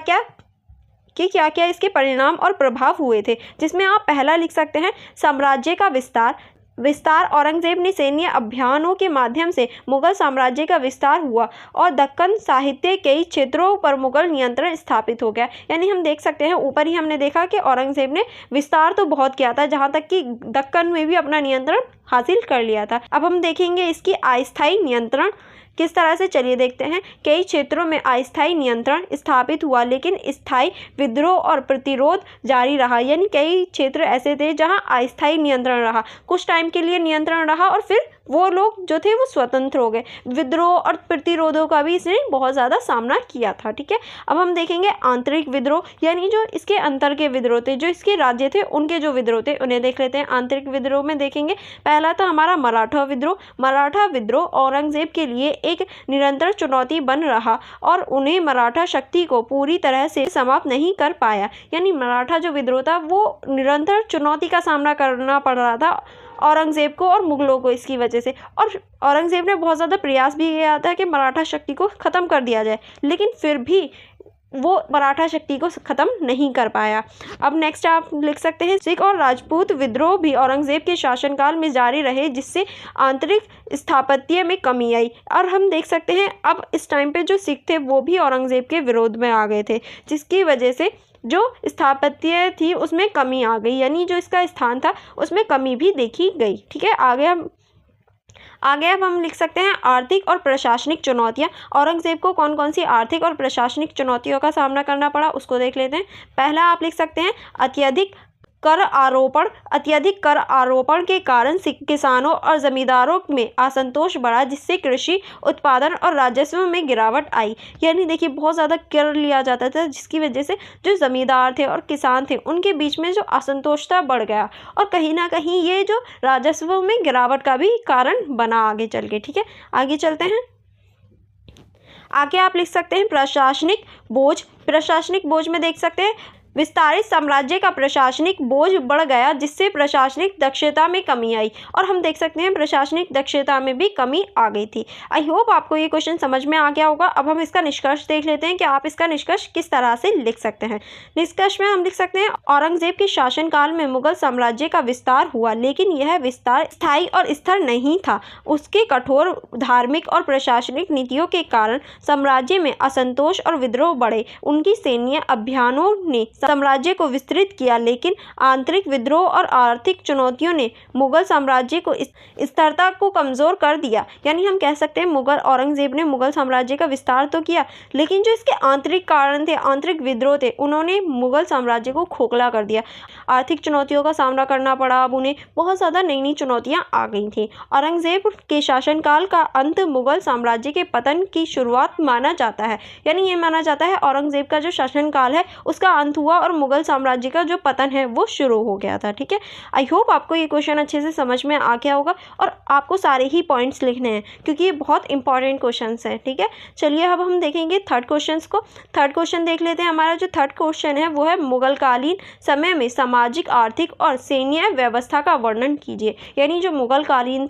क्या इसके परिणाम और प्रभाव हुए थे, जिसमें आप पहला लिख सकते हैं साम्राज्य का विस्तार। विस्तार औरंगजेब ने सैन्य अभियानों के माध्यम से मुगल साम्राज्य का विस्तार हुआ और दक्कन साहित्य कई क्षेत्रों पर मुगल नियंत्रण स्थापित हो गया। यानी हम देख सकते हैं, ऊपर ही हमने देखा कि औरंगजेब ने विस्तार तो बहुत किया था, जहाँ तक कि दक्कन में भी अपना नियंत्रण हासिल कर लिया था। अब हम देखेंगे इसकी अस्थायी नियंत्रण किस तरह से, चलिए देखते हैं। कई क्षेत्रों में अस्थायी नियंत्रण स्थापित हुआ, लेकिन स्थायी विद्रोह और प्रतिरोध जारी रहा। यानी कई क्षेत्र ऐसे थे जहां अस्थायी नियंत्रण रहा, कुछ टाइम के लिए नियंत्रण रहा और फिर वो लोग जो थे वो स्वतंत्र हो गए। विद्रोह और प्रतिरोधों का भी इसने बहुत ज़्यादा सामना किया था। ठीक है, अब हम देखेंगे आंतरिक विद्रोह, यानी जो इसके अंतर के विद्रोह थे, जो इसके राज्य थे उनके जो विद्रोह थे उन्हें देख लेते हैं। आंतरिक विद्रोह में देखेंगे, पहला था हमारा मराठा विद्रोह। मराठा विद्रोह औरंगजेब के लिए एक निरंतर चुनौती बन रहा और उन्हें मराठा शक्ति को पूरी तरह से समाप्त नहीं कर पाया। यानी मराठा जो विद्रोह था वो निरंतर चुनौती का सामना करना पड़ रहा था औरंगजेब को और मुगलों को इसकी वजह से। और औरंगजेब ने बहुत ज़्यादा प्रयास भी किया था कि मराठा शक्ति को ख़त्म कर दिया जाए, लेकिन फिर भी वो मराठा शक्ति को ख़त्म नहीं कर पाया। अब नेक्स्ट आप लिख सकते हैं, सिख और राजपूत विद्रोह भी औरंगजेब के शासनकाल में जारी रहे, जिससे आंतरिक स्थापत्य में कमी आई। और हम देख सकते हैं अब इस टाइम पे जो सिख थे वो भी औरंगजेब के विरोध में आ गए थे, जिसकी वजह से जो स्थापत्य थी उसमें कमी आ गई, यानी जो इसका स्थान था उसमें कमी भी देखी गई। ठीक है, आगे अब हम लिख सकते हैं आर्थिक और प्रशासनिक चुनौतियां। औरंगजेब को कौन कौन सी आर्थिक और प्रशासनिक चुनौतियों का सामना करना पड़ा उसको देख लेते हैं। पहला आप लिख सकते हैं अत्यधिक कर आरोपण के कारण किसानों और जमींदारों में असंतोष बढ़ा, जिससे कृषि उत्पादन और राजस्व में गिरावट आई। यानी देखिए बहुत ज़्यादा कर लिया जाता था, जिसकी वजह से जो जमींदार थे और किसान थे उनके बीच में जो असंतोष था बढ़ गया और कहीं ना कहीं ये जो राजस्व में गिरावट का भी कारण बना आगे चल के। ठीक है, आगे चलते हैं। आगे आप लिख सकते हैं प्रशासनिक बोझ। प्रशासनिक बोझ में देख सकते हैं विस्तारित साम्राज्य का प्रशासनिक बोझ बढ़ गया, जिससे प्रशासनिक दक्षता में कमी आई। और हम देख सकते हैं प्रशासनिक दक्षता में भी कमी आ गई थी। आई होप आपको ये क्वेश्चन समझ में आ गया होगा। अब हम इसका निष्कर्ष देख लेते हैं कि आप इसका निष्कर्ष किस तरह से लिख सकते हैं। निष्कर्ष में हम लिख सकते हैं औरंगजेब के शासनकाल में मुगल साम्राज्य का विस्तार हुआ, लेकिन यह विस्तार स्थायी और स्थिर नहीं था। उसके कठोर धार्मिक और प्रशासनिक नीतियों के कारण साम्राज्य में असंतोष और विद्रोह बढ़े। उनकी सैन्य अभियानों ने साम्राज्य को विस्तृत किया, लेकिन आंतरिक विद्रोह और आर्थिक चुनौतियों ने मुगल साम्राज्य को स्थिरता को कमजोर कर दिया। यानी हम कह सकते हैं औरंगजेब ने मुगल साम्राज्य का विस्तार तो किया, लेकिन जो इसके आंतरिक कारण थे, आंतरिक विद्रोह थे, उन्होंने मुगल साम्राज्य को खोखला कर दिया। आर्थिक चुनौतियों का सामना करना पड़ा। अब उन्हें बहुत ज़्यादा नई नई चुनौतियाँ आ गई थी। औरंगजेब के शासनकाल का अंत मुगल साम्राज्य के पतन की शुरुआत माना जाता है। यानी ये माना जाता है औरंगजेब का जो शासनकाल है उसका अंत हुआ और मुगल साम्राज्य का जो पतन है वो शुरू हो गया था। ठीक है, आई होप आपको ये क्वेश्चन अच्छे से समझ में आ गया होगा और आपको सारे ही पॉइंट्स लिखने हैं क्योंकि ये बहुत इंपॉर्टेंट क्वेश्चंस हैं। ठीक है, चलिए अब हम देखेंगे थर्ड क्वेश्चन को। थर्ड क्वेश्चन देख लेते हैं। हमारा जो थर्ड क्वेश्चन है वो है मुगलकालीन समय में सामाजिक, आर्थिक और सैन्य व्यवस्था का वर्णन कीजिए। यानी जो मुगलकालीन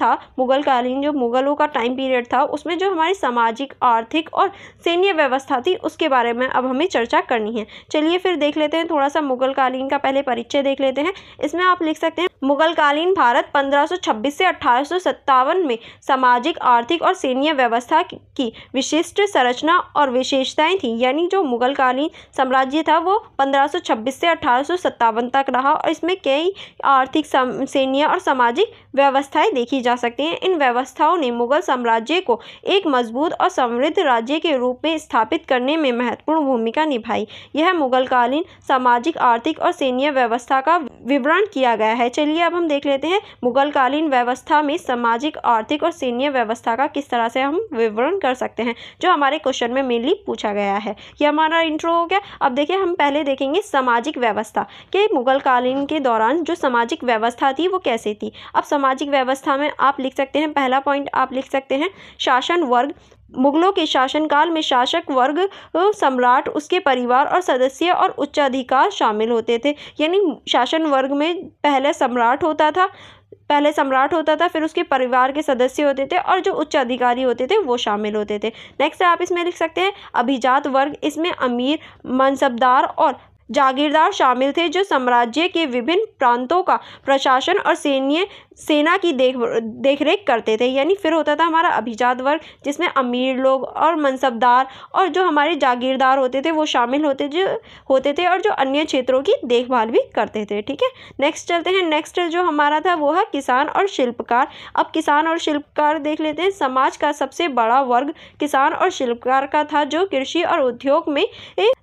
जो मुगलों का टाइम पीरियड था उसमें जो हमारी सामाजिक, आर्थिक और सैन्य व्यवस्था थी उसके बारे में अब हमें चर्चा करनी है। चलिए फिर देख लेते हैं, थोड़ा सा मुगलकालीन का पहले परिचय देख लेते हैं। इसमें आप लिख सकते हैं मुगलकालीन भारत 1526 से 1857 में सामाजिक, आर्थिक और सैन्य व्यवस्था की विशिष्ट संरचना और विशेषताएं थी। यानी जो मुगलकालीन साम्राज्य था वो 1526 से 1857 तक रहा और इसमें कई आर्थिक, सैन्य और सामाजिक व्यवस्थाएं देखी जा सकती हैं। इन व्यवस्थाओं ने मुगल साम्राज्य को एक मजबूत और समृद्ध राज्य के रूप में स्थापित करने में महत्वपूर्ण भूमिका निभाई। यह मुगलकालीन सामाजिक, आर्थिक और सैन्य व्यवस्था का विवरण किया गया है। चलिए अब हम देख लेते हैं मुगलकालीन व्यवस्था में सामाजिक, आर्थिक और सैन्य व्यवस्था का किस तरह से हम विवरण कर सकते हैं, जो हमारे क्वेश्चन में मेनली पूछा गया है। ये हमारा इंट्रो हो गया। अब देखिए हम पहले देखेंगे सामाजिक व्यवस्था के मुगलकालीन के दौरान जो सामाजिक व्यवस्था थी वो कैसे थी। अब सामाजिक व्यवस्था में आप लिख सकते हैं, पहला पॉइंट आप लिख सकते हैं शासन वर्ग। मुगलों के शासनकाल में शासक वर्ग, सम्राट, उसके परिवार और सदस्य और उच्चाधिकार शामिल होते थे। यानी शासन वर्ग में पहले सम्राट होता था, फिर उसके परिवार के सदस्य होते थे और जो उच्च अधिकारी होते थे वो शामिल होते थे। नेक्स्ट आप इसमें लिख सकते हैं अभिजात वर्ग। इसमें अमीर, मनसबदार और जागीरदार शामिल थे, जो साम्राज्य के विभिन्न प्रांतों का प्रशासन और सैन्य सेना की देख रेख करते थे। यानी फिर होता था हमारा अभिजात वर्ग, जिसमें अमीर लोग और मनसबदार और जो हमारे जागीरदार होते थे वो शामिल होते थे और जो अन्य क्षेत्रों की देखभाल भी करते थे। ठीक है, नेक्स्ट चलते हैं। नेक्स्ट जो हमारा था वो है किसान और शिल्पकार। अब किसान और शिल्पकार देख लेते हैं। समाज का सबसे बड़ा वर्ग किसान और शिल्पकार का था, जो कृषि और उद्योग में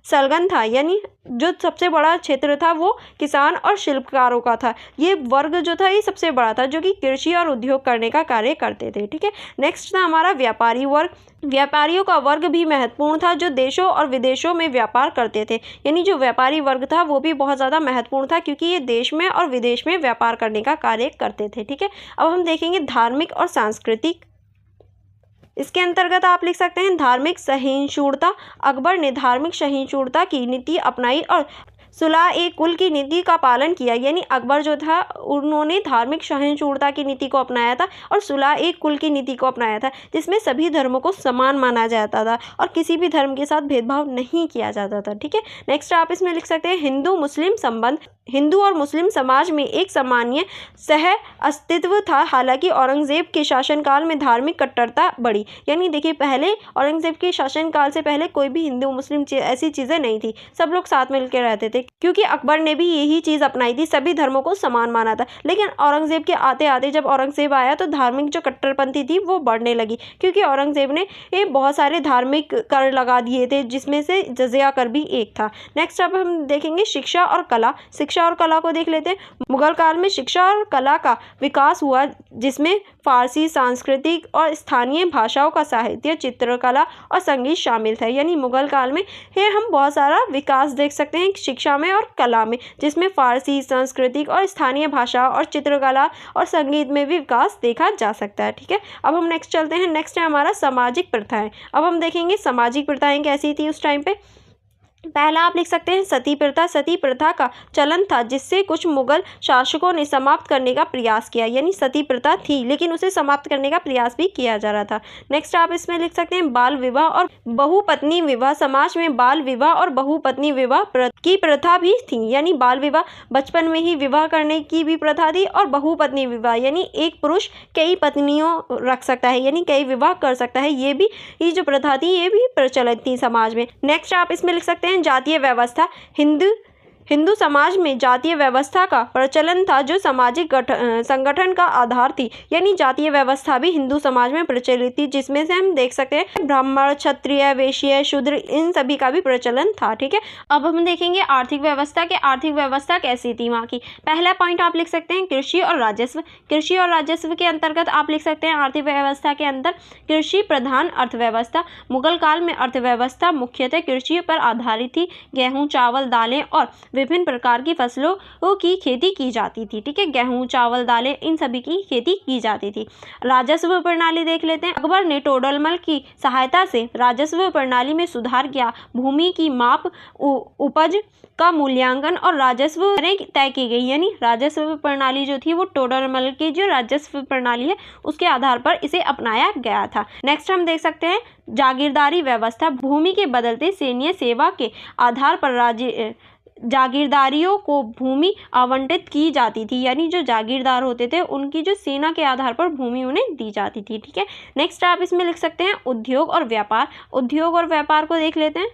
संलग्न था। यानी जो सबसे बड़ा क्षेत्र था वो किसान और शिल्पकारों का था। ये वर्ग जो था ये सबसे बड़ा था, जो कि कृषि और उद्योग करने का कार्य करते थे। ठीक है, नेक्स्ट था हमारा व्यापारी वर्ग। व्यापारियों का वर्ग भी महत्वपूर्ण था, जो देशों और विदेशों में व्यापार करते थे। यानी जो व्यापारी वर्ग था वो भी बहुत ज़्यादा महत्वपूर्ण था, क्योंकि ये देश में और विदेश में व्यापार करने का कार्य करते थे। ठीक है, अब हम देखेंगे धार्मिक और सांस्कृतिक। इसके अंतर्गत आप लिख सकते हैं धार्मिक सहिष्णुता। अकबर ने धार्मिक सहिष्णुता की नीति अपनाई और सुलह-ए-कुल की नीति का पालन किया। यानी अकबर जो था उन्होंने धार्मिक सहिष्णुता की नीति को अपनाया था और सुलह-ए-कुल की नीति को अपनाया था, जिसमें सभी धर्मों को समान माना जाता था और किसी भी धर्म के साथ भेदभाव नहीं किया जाता था। ठीक है, नेक्स्ट आप इसमें लिख सकते हैं हिंदू मुस्लिम संबंध। हिंदू और मुस्लिम समाज में एक सामान्य सह अस्तित्व था। हालांकि औरंगजेब के शासनकाल में धार्मिक कट्टरता बढ़ी। यानी देखिए, पहले औरंगजेब के शासनकाल से पहले कोई भी हिंदू मुस्लिम ऐसी चीज़ें नहीं थी, सब लोग साथ मिलकर रहते थे, क्योंकि अकबर ने भी यही चीज़ अपनाई थी, सभी धर्मों को समान माना था। लेकिन औरंगजेब के आते आते जब औरंगजेब आया तो धार्मिक जो कट्टरपंथी थी वो बढ़ने लगी, क्योंकि औरंगजेब ने बहुत सारे धार्मिक कर लगा दिए थे, जिसमें से जजिया कर भी एक था। नेक्स्ट अब हम देखेंगे शिक्षा और कला। शिक्षा और कला को देख लेते हैं। मुगल काल में शिक्षा और कला का विकास हुआ, जिसमें फारसी, सांस्कृतिक और स्थानीय भाषाओं का साहित्य, चित्रकला और संगीत शामिल था। यानी मुगल काल में हम बहुत सारा विकास देख सकते हैं शिक्षा में और कला में, जिसमें फारसी, सांस्कृतिक और स्थानीय भाषा और चित्रकला और संगीत में भी विकास देखा जा सकता है। ठीक है, अब हम नेक्स्ट चलते हैं। नेक्स्ट है हमारा सामाजिक प्रथाएं। अब हम देखेंगे सामाजिक प्रथाएं कैसी थी उस टाइम पे। पहला आप लिख सकते हैं सती प्रथा। सती प्रथा का चलन था, जिससे कुछ मुगल शासकों ने समाप्त करने का प्रयास किया। यानी सती प्रथा थी, लेकिन उसे समाप्त करने का प्रयास भी किया जा रहा था। नेक्स्ट आप इसमें लिख सकते हैं बाल विवाह और बहुपत्नी विवाह। समाज में बाल विवाह और बहुपत्नी विवाह की प्रथा भी थी। यानी बाल विवाह, बचपन में ही विवाह करने की भी प्रथा थी, और बहुपत्नी विवाह यानी एक पुरुष कई पत्नियों रख सकता है, यानी कई विवाह कर सकता है। ये जो प्रथा थी ये भी प्रचलित थी समाज में। नेक्स्ट आप इसमें लिख सकते हैं जातीय व्यवस्था। हिंदू समाज में जातीय व्यवस्था का प्रचलन था, जो सामाजिक संगठन का आधार थी। यानी जातीय व्यवस्था भी हिंदू समाज में प्रचलित थी, जिसमें से हम देख सकते हैं ब्राह्मण, क्षत्रिय, वैश्य, शूद्र, इन सभी का भी प्रचलन था। ठीक है, अब हम देखेंगे आर्थिक व्यवस्था के आर्थिक व्यवस्था कैसी थी वहाँ की। पहला पॉइंट आप लिख सकते हैं कृषि और राजस्व। कृषि और राजस्व के अंतर्गत आप लिख सकते हैं आर्थिक व्यवस्था के अंदर कृषि प्रधान अर्थव्यवस्था। मुगल काल में अर्थव्यवस्था मुख्यतः कृषि पर आधारित थी। गेहूँ, चावल, दालें और विभिन्न प्रकार की फसलों की खेती की जाती थी। ठीक है, गेहूं, चावल, दालें, इन सभी की खेती की जाती थी। राजस्व प्रणाली देख लेते हैं। अकबर ने टोडरमल की सहायता से राजस्व प्रणाली में सुधार किया। भूमि की माप, उपज का मूल्यांकन और राजस्व दरें तय की गई। यानी राजस्व प्रणाली जो थी वो टोडरमल की जो राजस्व प्रणाली है उसके आधार पर इसे अपनाया गया था। नेक्स्ट हम देख सकते हैं जागीरदारी व्यवस्था। भूमि के बदलते सैन्य सेवा के आधार पर जागीरदारियों को भूमि आवंटित की जाती थी। यानी जो जागीरदार होते थे उनकी जो सेना के आधार पर भूमि उन्हें दी जाती थी। ठीक है, नेक्स्ट आप इसमें लिख सकते हैं उद्योग और व्यापार। उद्योग और व्यापार को देख लेते हैं।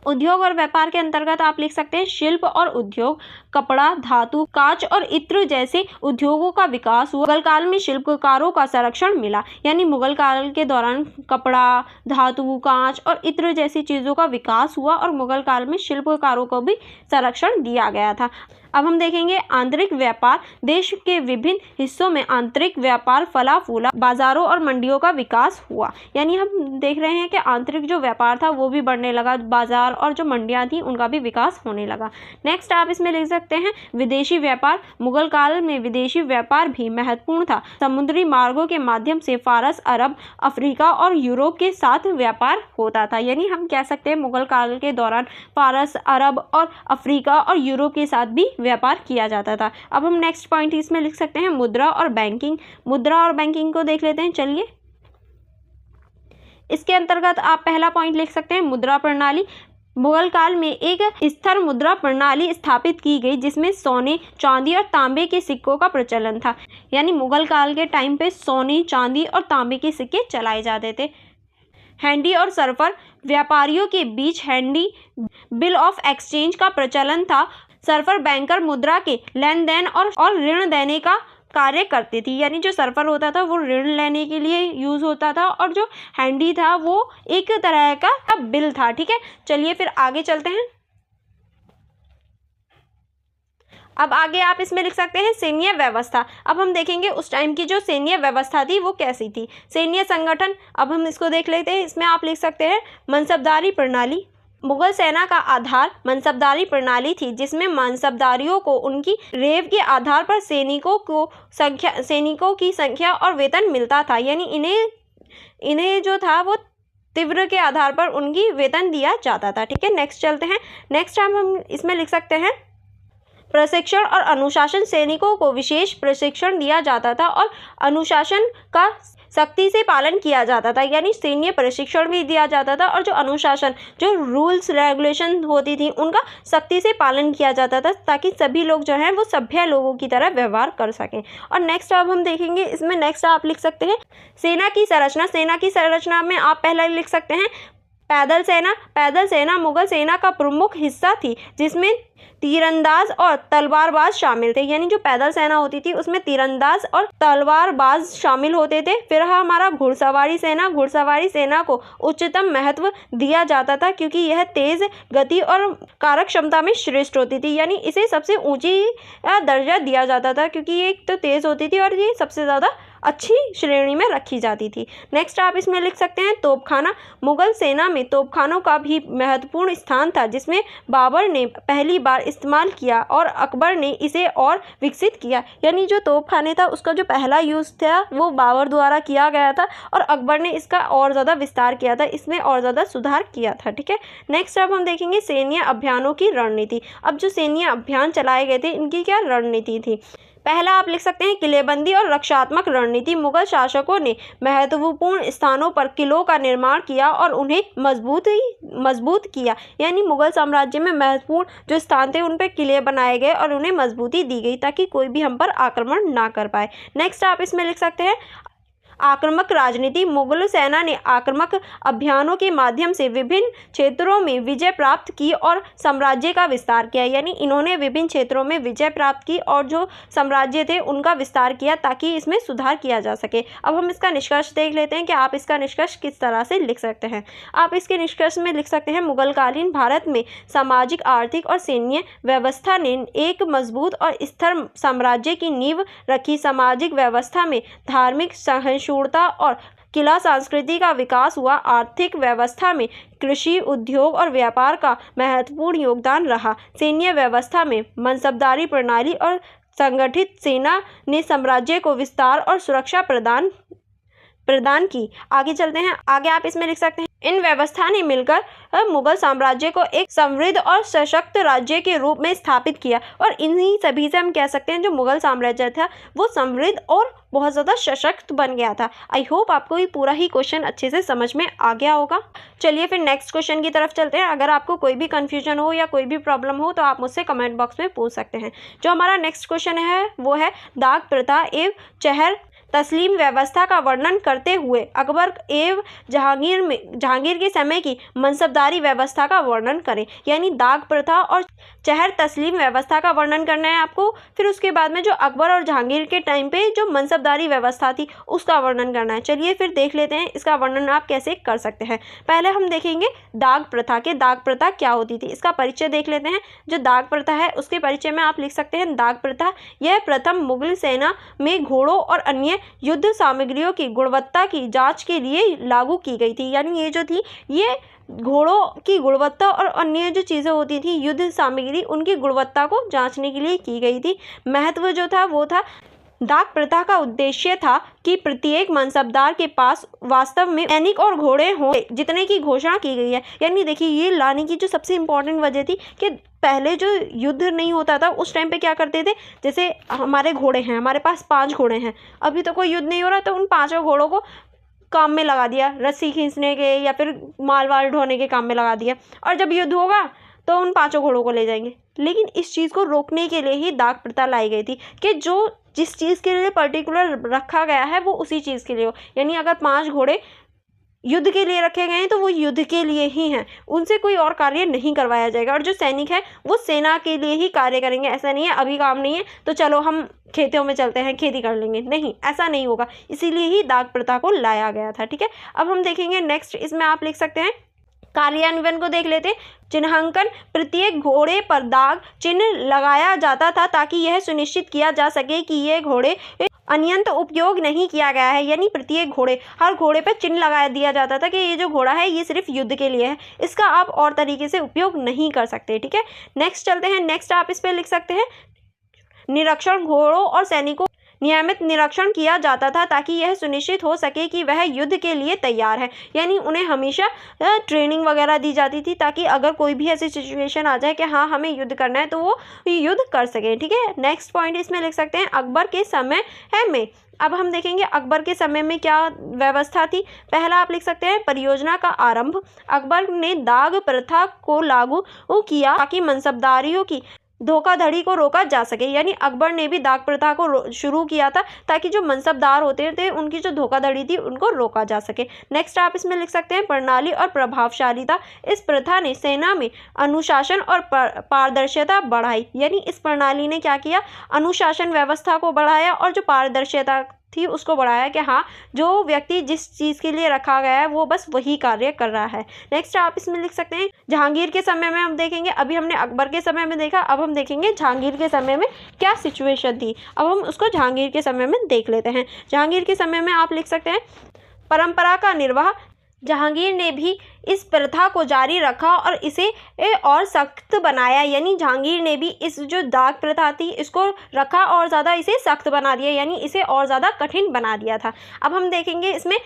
उद्योग और व्यापार के अंतर्गत आप लिख सकते हैं शिल्प और उद्योग। कपड़ा, धातु, कांच और इत्र जैसे उद्योगों का विकास हुआ। मुगल काल में शिल्पकारों का संरक्षण मिला। यानी मुगल काल के दौरान कपड़ा, धातु, कांच और इत्र जैसी चीज़ों का विकास हुआ और मुगल काल में शिल्पकारों को भी संरक्षण दिया गया था। अब हम देखेंगे आंतरिक व्यापार। देश के विभिन्न हिस्सों में आंतरिक व्यापार फला फूला। बाजारों और मंडियों का विकास हुआ। यानी हम देख रहे हैं कि आंतरिक जो व्यापार था वो भी बढ़ने लगा। बाजार और जो मंडियां थी उनका भी विकास होने लगा। नेक्स्ट आप इसमें लिख सकते हैं विदेशी व्यापार। मुगल काल में विदेशी व्यापार भी महत्वपूर्ण था। समुद्री मार्गों के माध्यम से फारस, अरब, अफ्रीका और यूरोप के साथ व्यापार होता था। यानी हम कह सकते हैं मुगल काल के दौरान फारस, अरब और अफ्रीका और यूरोप के साथ भी व्यापार किया जाता था। अब हम नेक्स्ट पॉइंट इसमें लिख सकते हैं मुद्रा और बैंकिंग। मुद्रा और बैंकिंग को देख लेते हैं। चलिए, इसके अंतर्गत आप पहला पॉइंट लिख सकते हैं मुद्रा प्रणाली। मुगल काल में एक स्थिर मुद्रा प्रणाली स्थापित की गई जिसमें सोने, चांदी और तांबे के सिक्कों का प्रचलन था। यानी मुगल काल के टाइम पे सोने, चांदी और तांबे के सिक्के चलाए जाते थे। हैंडी और सरफर व्यापारियों के बीच हैंडी बिल ऑफ एक्सचेंज का प्रचलन था। सरफर बैंकर मुद्रा के लेन देन और ऋण देने का कार्य करती थी। यानी जो सरफर होता था वो ऋण लेने के लिए यूज होता था और जो हैंडी था वो एक तरह का बिल था। ठीक है, चलिए फिर आगे चलते हैं। अब आगे आप इसमें लिख सकते हैं सैन्य व्यवस्था। अब हम देखेंगे उस टाइम की जो सैन्य व्यवस्था थी वो कैसी थी। सैन्य संगठन, अब हम इसको देख लेते हैं। इसमें आप लिख सकते हैं मनसबदारी प्रणाली। मुगल सेना का आधार मनसबदारी प्रणाली थी जिसमें मनसबदारियों को उनकी रेव के आधार पर सैनिकों की संख्या और वेतन मिलता था। यानी इन्हें जो था वो तीव्र के आधार पर उनकी वेतन दिया जाता था। ठीक है, नेक्स्ट चलते हैं। नेक्स्ट हम इसमें लिख सकते हैं प्रशिक्षण और अनुशासन। सैनिकों को विशेष प्रशिक्षण दिया जाता था और अनुशासन का सख्ती से पालन किया जाता था। यानी सैन्य प्रशिक्षण भी दिया जाता था और जो अनुशासन, जो रूल्स रेगुलेशन होती थी उनका सख्ती से पालन किया जाता था ताकि सभी लोग जो हैं वो सभ्य लोगों की तरह व्यवहार कर सकें। और नेक्स्ट अब हम देखेंगे, इसमें नेक्स्ट आप लिख सकते हैं सेना की संरचना। सेना की संरचना में आप पहले लिख सकते हैं पैदल सेना। पैदल सेना मुगल सेना का प्रमुख हिस्सा थी जिसमें तीरंदाज और तलवारबाज शामिल थे। यानी जो पैदल सेना होती थी उसमें तीरंदाज और तलवारबाज शामिल होते थे। फिर हमारा घुड़सवारी सेना। घुड़सवारी सेना को उच्चतम महत्व दिया जाता था क्योंकि यह तेज गति और कारक क्षमता में श्रेष्ठ होती थी। यानी इसे सबसे ऊंची दर्जा दिया जाता था क्योंकि ये एक तो तेज होती थी और ये सबसे ज़्यादा अच्छी श्रेणी में रखी जाती थी। नेक्स्ट आप इसमें लिख सकते हैं तोपखाना। मुगल सेना में तोपखानों का भी महत्वपूर्ण स्थान था जिसमें बाबर ने पहली बार इस्तेमाल किया और अकबर ने इसे और विकसित किया। यानी जो तोपखाने था उसका जो पहला यूज़ था वो बाबर द्वारा किया गया था और अकबर ने इसका और ज़्यादा विस्तार किया था, इसमें और ज़्यादा सुधार किया था। ठीक है, नेक्स्ट अब हम देखेंगे सैन्य अभियानों की रणनीति। अब जो सैन्य अभियान चलाए गए थे इनकी क्या रणनीति थी। पहला आप लिख सकते हैं किलेबंदी और रक्षात्मक रणनीति। मुगल शासकों ने महत्वपूर्ण स्थानों पर किलों का निर्माण किया और उन्हें मजबूत किया। यानी मुगल साम्राज्य में महत्वपूर्ण जो स्थान थे उन पर किले बनाए गए और उन्हें मजबूती दी गई ताकि कोई भी हम पर आक्रमण ना कर पाए। नेक्स्ट आप इसमें लिख सकते हैं आक्रामक राजनीति। मुगल सेना ने आक्रामक अभियानों के माध्यम से विभिन्न क्षेत्रों में विजय प्राप्त की और साम्राज्य का विस्तार किया। यानी इन्होंने विभिन्न क्षेत्रों में विजय प्राप्त की और जो साम्राज्य थे उनका विस्तार किया ताकि इसमें सुधार किया जा सके। अब हम इसका निष्कर्ष देख लेते हैं कि आप इसका निष्कर्ष किस तरह से लिख सकते हैं। आप इसके निष्कर्ष में लिख सकते हैं मुगलकालीन भारत में सामाजिक, आर्थिक और सैन्य व्यवस्था ने एक मजबूत और स्थिर साम्राज्य की नींव रखी। सामाजिक व्यवस्था में धार्मिक सहिष्णुता और किला संस्कृति का विकास हुआ। आर्थिक व्यवस्था में कृषि, उद्योग और व्यापार का महत्वपूर्ण योगदान रहा। सैन्य व्यवस्था में मनसबदारी प्रणाली और संगठित सेना ने साम्राज्य को विस्तार और सुरक्षा प्रदान की। आगे चलते हैं। आगे आप इसमें लिख सकते हैं इन व्यवस्था ने मिलकर मुगल साम्राज्य को एक समृद्ध और सशक्त राज्य के रूप में स्थापित किया। और इन्हीं सभी से हम कह सकते हैं जो मुगल साम्राज्य था वो समृद्ध और बहुत ज़्यादा सशक्त बन गया था। आई होप आपको ये पूरा ही क्वेश्चन अच्छे से समझ में आ गया होगा। चलिए फिर नेक्स्ट क्वेश्चन की तरफ चलते हैं। अगर आपको कोई भी कन्फ्यूजन हो या कोई भी प्रॉब्लम हो तो आप मुझसे कमेंट बॉक्स में पूछ सकते हैं। जो हमारा नेक्स्ट क्वेश्चन है वो है दाग प्रथा एवं चहर तस्लीम व्यवस्था का वर्णन करते हुए अकबर एवं जहांगीर के समय की मनसबदारी व्यवस्था का वर्णन करें। यानी दाग प्रथा और चहर तस्लीम व्यवस्था का वर्णन करना है आपको। फिर उसके बाद में जो अकबर और जहांगीर के टाइम पे जो मनसबदारी व्यवस्था थी उसका वर्णन करना है। चलिए फिर देख लेते हैं इसका वर्णन आप कैसे कर सकते हैं। पहले हम देखेंगे दाग प्रथा के दाग प्रथा क्या होती थी इसका परिचय देख लेते हैं। जो दाग प्रथा है उसके परिचय में आप लिख सकते हैं दाग प्रथा यह प्रथम मुगल सेना में घोड़ों और अन्य युद्ध सामग्रियों की गुणवत्ता की जांच के लिए लागू की गई थी। यानी ये जो थी ये घोड़ों की गुणवत्ता और अन्य जो चीज़ें होती थी युद्ध सामग्री उनकी गुणवत्ता को जांचने के लिए की गई थी। महत्व जो था वो था दाग प्रथा का उद्देश्य था कि प्रत्येक मनसबदार के पास वास्तव में सैनिक और घोड़े हों जितने की घोषणा की गई है। यानी देखिए ये लाने की जो सबसे इम्पोर्टेंट वजह थी कि पहले जो युद्ध नहीं होता था उस टाइम पे क्या करते थे, जैसे हमारे घोड़े हैं, हमारे पास 5 घोड़े हैं, अभी तो कोई युद्ध नहीं हो रहा तो उन 5 घोड़ों को काम में लगा दिया, रस्सी खींचने के या फिर माल वाल ढोने के काम में लगा दिया, और जब युद्ध होगा तो उन 5 घोड़ों को ले जाएंगे। लेकिन इस चीज़ को रोकने के लिए ही दाग प्रथा लाई गई थी कि जो जिस चीज़ के लिए पर्टिकुलर रखा गया है वो उसी चीज़ के लिए हो। यानी अगर 5 घोड़े युद्ध के लिए रखे गए हैं तो वो युद्ध के लिए ही हैं, उनसे कोई और कार्य नहीं करवाया जाएगा। और जो सैनिक है वो सेना के लिए ही कार्य करेंगे। ऐसा नहीं है अभी काम नहीं है तो चलो हम खेतों में चलते हैं, खेती कर लेंगे, नहीं, ऐसा नहीं होगा। इसीलिए ही दाग प्रथा को लाया गया था। ठीक है, अब हम देखेंगे नेक्स्ट, इसमें आप लिख सकते हैं, कार्यान्वयन को देख लेते हैं। चिन्हांकन, प्रत्येक घोड़े पर दाग चिन्ह लगाया जाता था ताकि यह सुनिश्चित किया जा सके कि ये घोड़े अन्यंत उपयोग नहीं किया गया है। यानी प्रत्येक घोड़े, हर घोड़े पर चिन्ह लगा दिया जाता था कि ये जो घोड़ा है ये सिर्फ युद्ध के लिए है, इसका आप और तरीके से उपयोग नहीं कर सकते। ठीक है, नेक्स्ट चलते हैं। नेक्स्ट आप इस पर लिख सकते हैं, निरीक्षण, घोड़ों और सैनिकों नियमित निरीक्षण किया जाता था ताकि यह सुनिश्चित हो सके कि वह युद्ध के लिए तैयार है। यानी उन्हें हमेशा ट्रेनिंग वगैरह दी जाती थी ताकि अगर कोई भी ऐसी सिचुएशन आ जाए कि हाँ हमें युद्ध करना है तो वो युद्ध कर सकें। ठीक है, नेक्स्ट पॉइंट इसमें लिख सकते हैं, अकबर के समय में। अब हम देखेंगे अकबर के समय में क्या व्यवस्था थी। पहला आप लिख सकते हैं, परियोजना का आरंभ। अकबर ने दाग प्रथा को लागू किया ताकि मनसबदारियों की धोखाधड़ी को रोका जा सके। यानी अकबर ने भी दाग प्रथा को शुरू किया था ताकि जो मनसबदार होते थे उनकी जो धोखाधड़ी थी उनको रोका जा सके। नेक्स्ट आप इसमें लिख सकते हैं, प्रणाली और प्रभावशालीता। इस प्रथा ने सेना में अनुशासन और पारदर्शिता बढ़ाई। यानी इस प्रणाली ने क्या किया, अनुशासन व्यवस्था को बढ़ाया और जो पारदर्शिता थी उसको बढ़ाया कि हाँ जो व्यक्ति जिस चीज़ के लिए रखा गया है वो बस वही कार्य कर रहा है। नेक्स्ट आप इसमें लिख सकते हैं, जहांगीर के समय में हम देखेंगे, अभी हमने अकबर के समय में देखा, अब हम देखेंगे जहांगीर के समय में क्या सिचुएशन थी। अब हम उसको जहांगीर के समय में देख लेते हैं। जहांगीर के समय में आप लिख सकते हैं, परंपरा का निर्वाह। जहांगीर ने भी इस प्रथा को जारी रखा और इसे और सख्त बनाया। यानी जहांगीर ने भी इस जो दाग प्रथा थी इसको रखा और ज़्यादा इसे सख्त बना दिया, यानी इसे और ज़्यादा कठिन बना दिया था। अब हम देखेंगे इसमें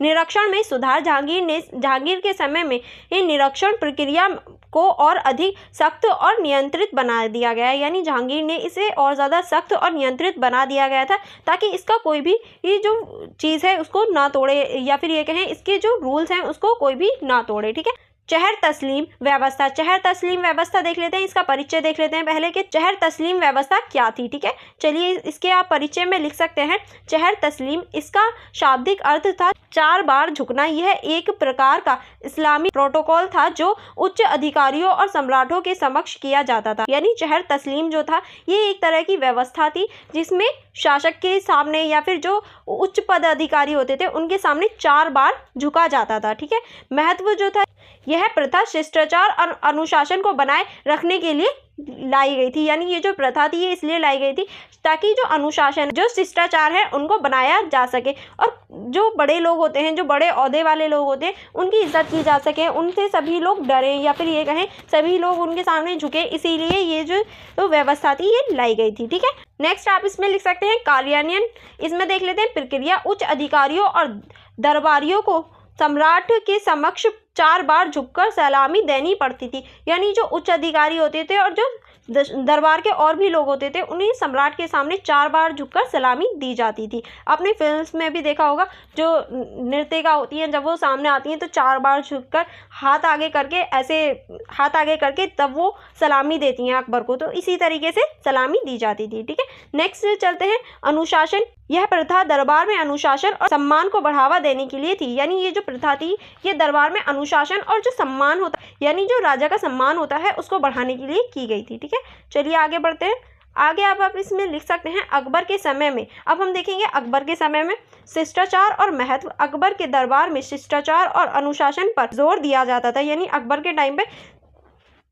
निरीक्षण में सुधार। जहांगीर के समय में ये निरीक्षण प्रक्रिया को और अधिक सख्त और नियंत्रित बना दिया गया। यानी जहांगीर ने इसे और ज़्यादा सख्त और नियंत्रित बना दिया गया था ताकि इसका कोई भी ये जो चीज़ है उसको ना तोड़े, या फिर ये कहें इसके जो रूल्स हैं उसको कोई भी ना तोड़े। ठीक है, चहर तस्लीम व्यवस्था। चहर तस्लीम व्यवस्था देख लेते हैं, इसका परिचय देख लेते हैं पहले कि चहर तस्लीम व्यवस्था क्या थी। ठीक है, चलिए इसके आप परिचय में लिख सकते हैं, चहर तस्लीम, इसका शाब्दिक अर्थ था 4 बार झुकना। यह एक प्रकार का इस्लामी प्रोटोकॉल था जो उच्च अधिकारियों और सम्राटों के समक्ष किया जाता था। यानी चहर तस्लीम जो था ये एक तरह की व्यवस्था थी जिसमें शासक के सामने या फिर जो उच्च पद अधिकारी होते थे उनके सामने 4 बार झुका जाता था। ठीक है, महत्व जो था, यह प्रथा शिष्टाचार और अनुशासन को बनाए रखने के लिए लाई गई थी। यानी ये जो प्रथा थी ये इसलिए लाई गई थी ताकि जो अनुशासन, जो शिष्टाचार है उनको बनाया जा सके और जो बड़े लोग होते हैं, जो बड़े ओहदे वाले लोग होते हैं उनकी इज्जत की जा सके, उनसे सभी लोग डरें या फिर ये कहें सभी लोग उनके सामने झुके, इसीलिए ये जो व्यवस्था थी ये लाई गई थी। ठीक है, नेक्स्ट आप इसमें लिख सकते हैं कार्यान्वयन। इसमें देख लेते हैं प्रक्रिया। उच्च अधिकारियों और दरबारियों को सम्राट के समक्ष 4 बार झुककर सलामी देनी पड़ती थी। यानी जो उच्च अधिकारी होते थे और जो दरबार के और भी लोग होते थे उन्हें सम्राट के सामने 4 बार झुककर सलामी दी जाती थी। आपने फिल्म्स में भी देखा होगा जो नृत्यिका होती हैं जब वो सामने आती हैं तो 4 बार झुककर हाथ आगे करके, ऐसे हाथ आगे करके तब वो सलामी देती हैं अकबर को, तो इसी तरीके से सलामी दी जाती थी। ठीक है, नेक्स्ट चलते हैं अनुशासन। यह प्रथा दरबार में अनुशासन और सम्मान को बढ़ावा देने के लिए थी। यानी ये जो प्रथा थी ये दरबार में अनुशासन और जो सम्मान होता है, यानी जो राजा का सम्मान होता है उसको बढ़ाने के लिए की गई थी। ठीक है, चलिए आगे बढ़ते हैं। आगे आप इसमें लिख सकते हैं अकबर के समय में। अब हम देखेंगे अकबर के समय में शिष्टाचार और महत्व। अकबर के दरबार में शिष्टाचार और अनुशासन पर जोर दिया जाता था। यानी अकबर के टाइम पे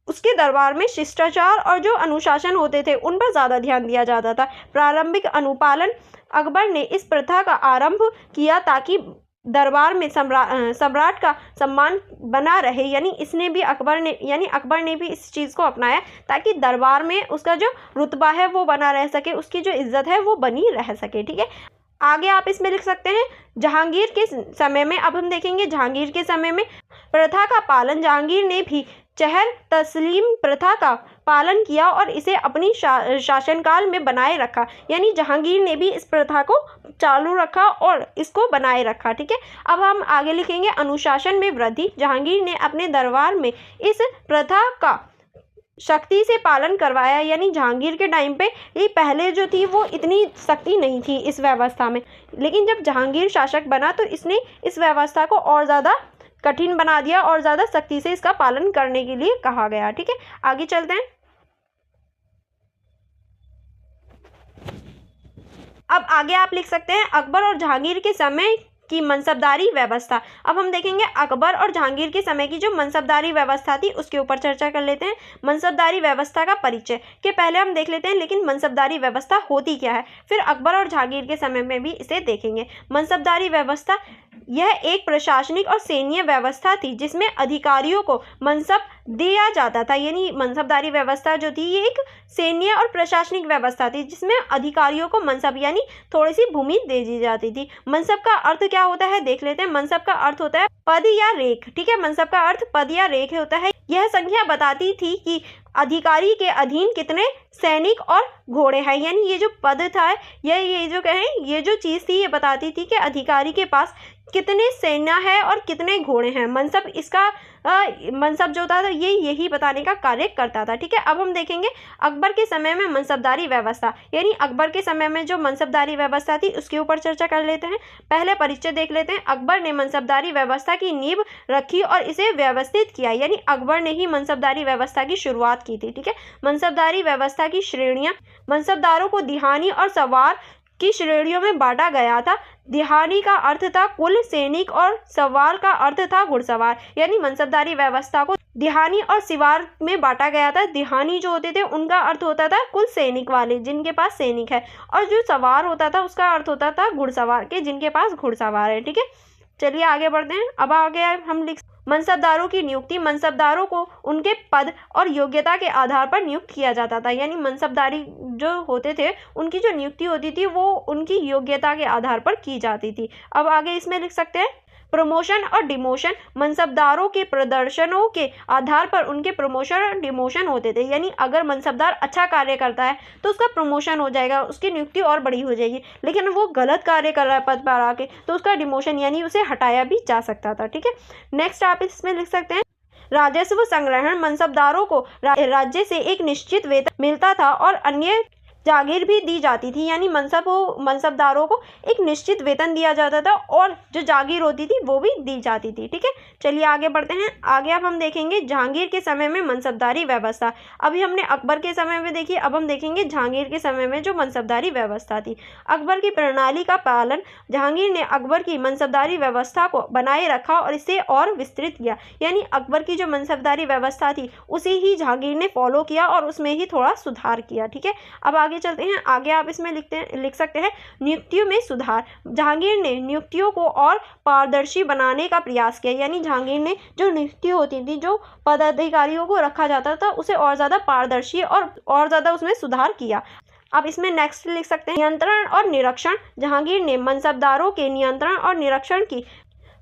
उसके दरबार में शिष्टाचार और जो अनुशासन होते थे उन पर ज़्यादा ध्यान दिया जाता था। प्रारंभिक अनुपालन। अकबर ने इस प्रथा का आरंभ किया ताकि दरबार में सम्राट का सम्मान बना रहे। यानी अकबर ने भी इस चीज़ को अपनाया ताकि दरबार में उसका जो रुतबा है वो बना रह सके, उसकी जो इज्जत है वो बनी रह सके। ठीक है, आगे आप इसमें लिख सकते हैं जहांगीर के समय में। अब हम देखेंगे जहांगीर के समय में प्रथा का पालन जहांगीर ने भी चहल तस्लीम प्रथा का पालन किया और इसे अपनी शासनकाल में बनाए रखा। यानी जहांगीर ने भी इस प्रथा को चालू रखा और इसको बनाए रखा। ठीक है, अब हम आगे लिखेंगे अनुशासन में वृद्धि। जहांगीर ने अपने दरबार में इस प्रथा का सख्ती से पालन करवाया। यानी जहांगीर के टाइम पे ये पहले जो थी वो इतनी सख्ती नहीं थी इस व्यवस्था में, लेकिन जब जहांगीर शासक बना तो इसने इस व्यवस्था को और ज़्यादा कठिन बना दिया और ज़्यादा सख्ती से इसका पालन करने के लिए कहा गया। ठीक है, आगे चलते हैं। अब आगे आप लिख सकते हैं अकबर और जहांगीर के समय की मनसबदारी व्यवस्था। अब हम देखेंगे अकबर और जहांगीर के समय की जो मनसबदारी व्यवस्था थी उसके ऊपर चर्चा कर लेते हैं। मनसबदारी व्यवस्था का परिचय के पहले हम देख लेते हैं लेकिन मनसबदारी व्यवस्था होती क्या है, फिर अकबर और जहांगीर के समय में भी इसे देखेंगे। मनसबदारी व्यवस्था यह एक प्रशासनिक और सैन्य व्यवस्था थी जिसमें अधिकारियों को मनसब दिया जाता था। यानी मनसबदारी व्यवस्था जो थी ये एक सैन्य और प्रशासनिक व्यवस्था थी जिसमें अधिकारियों को मनसब यानी थोड़ी सी भूमि दे दी जाती थी। मनसब का अर्थ क्या होता है देख लेते हैं। मनसब का अर्थ होता है पद या रेख। ठीक है, मनसब का अर्थ पद या रेख होता है। यह संख्या बताती थी कि अधिकारी के अधीन कितने सैनिक और घोड़े हैं। यानी ये जो पद था ये जो कहें ये जो चीज़ थी ये बताती थी कि अधिकारी के पास कितने सेना है और कितने घोड़े हैं। मनसब इसका मनसब जो था ये यही बताने का कार्य करता था। ठीक है, अब हम देखेंगे अकबर के समय में मनसबदारी व्यवस्था। यानी अकबर के समय में जो मनसबदारी व्यवस्था थी उसके ऊपर चर्चा कर लेते हैं। पहले परिचय देख लेते हैं। अकबर ने मनसबदारी व्यवस्था की नींव रखी और इसे व्यवस्थित किया। यानी अकबर ने ही मनसबदारी व्यवस्था की शुरुआत की थी। ठीक है, मनसबदारी व्यवस्था की श्रेणियाँ। मनसबदारों को दिहानी और सवार की श्रेणियों में बांटा गया था। दिहानी का अर्थ था कुल सैनिक और सवार का अर्थ था घुड़सवार। यानी मनसबदारी व्यवस्था को दिहानी और सिवार में बांटा गया था। दिहानी जो होते थे उनका अर्थ होता था कुल सैनिक वाले जिनके पास सैनिक है, और जो सवार होता था उसका अर्थ होता था घुड़सवार के जिनके पास घुड़सवार है। ठीक है, चलिए आगे बढ़ते हैं। अब आगे हम लिख मनसबदारों की नियुक्ति। मनसबदारों को उनके पद और योग्यता के आधार पर नियुक्त किया जाता था। यानी मनसबदारी जो होते थे उनकी जो नियुक्ति होती थी वो उनकी योग्यता के आधार पर की जाती थी। अब आगे इसमें लिख सकते हैं प्रमोशन और डिमोशन। मनसबदारों के प्रदर्शनों के आधार पर उनके प्रमोशन और डिमोशन होते थे। यानी अगर मनसबदार अच्छा कार्य करता है तो उसका प्रमोशन हो जाएगा, उसकी नियुक्ति और बड़ी हो जाएगी, लेकिन वो गलत कार्य कर रहा है पद पर आके तो उसका डिमोशन यानी उसे हटाया भी जा सकता था। ठीक है, नेक्स्ट आप इसमें लिख सकते हैं राजस्व संग्रहण। मनसबदारों को राज्य से एक निश्चित वेतन मिलता था और अन्य जागीर भी दी जाती थी। यानी मनसबदारों को एक निश्चित वेतन दिया जाता था और जो जागीर होती थी वो भी दी जाती थी। ठीक है, चलिए आगे बढ़ते हैं। आगे अब हम देखेंगे जहांगीर के समय में मनसबदारी व्यवस्था। अभी हमने अकबर के समय में देखी, अब हम देखेंगे जहांगीर के समय में जो मनसबदारी व्यवस्था थी। अकबर की प्रणाली का पालन। जहांगीर ने अकबर की मनसबदारी व्यवस्था को बनाए रखा और इसे और विस्तृत किया। यानी अकबर की जो मनसबदारी व्यवस्था थी उसे ही जहांगीर ने फॉलो किया और उसमें ही थोड़ा सुधार किया। ठीक है, अब आगे चलते हैं। आगे आप इसमें लिख सकते हैं नियुक्तियों में सुधार। जहांगीर ने नियुक्तियों को और पारदर्शी बनाने का प्रयास किया। यानी जहांगीर ने जो नियुक्ति होती थी, जो पदाधिकारियों को रखा जाता था, उसे और ज़्यादा पारदर्शी और ज़्यादा उसमें सुधार किया। अब इसमें नेक्स्ट लिख सकते हैं नियंत्रण और निरीक्षण। जहांगीर ने मनसबदारों के नियंत्रण और निरीक्षण की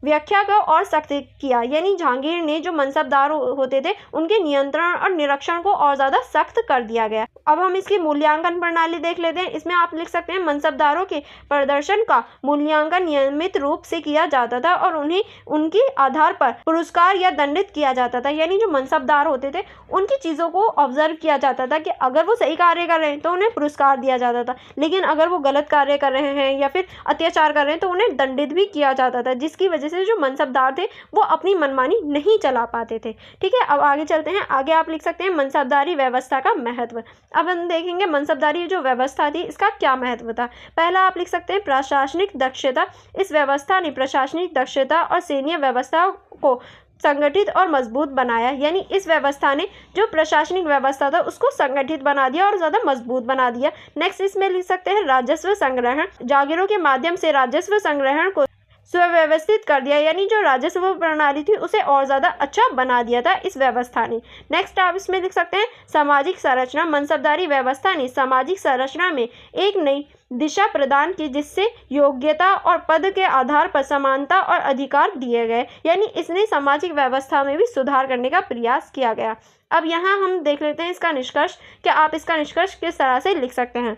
व्याख्या को और सख्त किया। यानी जहांगीर ने जो मनसबदार होते थे उनके नियंत्रण और निरीक्षण को और ज़्यादा सख्त कर दिया गया। अब हम इसकी मूल्यांकन प्रणाली देख लेते हैं। इसमें आप लिख सकते हैं मनसबदारों के प्रदर्शन का मूल्यांकन नियमित रूप से किया जाता था और उन्हें उनके आधार पर पुरस्कार या दंडित किया जाता था। यानी जो मनसबदार होते थे उनकी चीज़ों को ऑब्जर्व किया जाता था कि अगर वो सही कार्य कर रहे हैं तो उन्हें पुरस्कार दिया जाता था, लेकिन अगर वो गलत कार्य कर रहे हैं या फिर अत्याचार कर रहे हैं तो उन्हें दंडित भी किया जाता था, जिसकी वजह से जो मनसबदार थे वो अपनी मनमानी नहीं चला पाते थे। ठीक है, अब आगे चलते हैं। आगे आप लिख सकते हैं मनसबदारी व्यवस्था का महत्व। अब हम देखेंगे मनसबदारी जो व्यवस्था थी इसका क्या महत्व था। पहला आप लिख सकते हैं प्रशासनिक दक्षता। इस व्यवस्था ने प्रशासनिक दक्षता और सैन्य व्यवस्था को संगठित और मजबूत बनाया। यानी इस व्यवस्था ने जो प्रशासनिक व्यवस्था था उसको संगठित बना दिया और ज़्यादा मजबूत बना दिया। नेक्स्ट इसमें लिख सकते हैं राजस्व संग्रहण। जागीरों के माध्यम से राजस्व संग्रहण को सुव्यवस्थित कर दिया, यानी जो राजस्व प्रणाली थी उसे और ज़्यादा अच्छा बना दिया था इस व्यवस्था ने। नेक्स्ट आप इसमें लिख सकते हैं सामाजिक संरचना। मनसबदारी व्यवस्था ने सामाजिक संरचना में एक नई दिशा प्रदान की, जिससे योग्यता और पद के आधार पर समानता और अधिकार दिए गए, यानी इसने सामाजिक व्यवस्था में भी सुधार करने का प्रयास किया गया। अब यहाँ हम देख लेते हैं इसका निष्कर्ष, कि आप इसका निष्कर्ष किस तरह से लिख सकते हैं।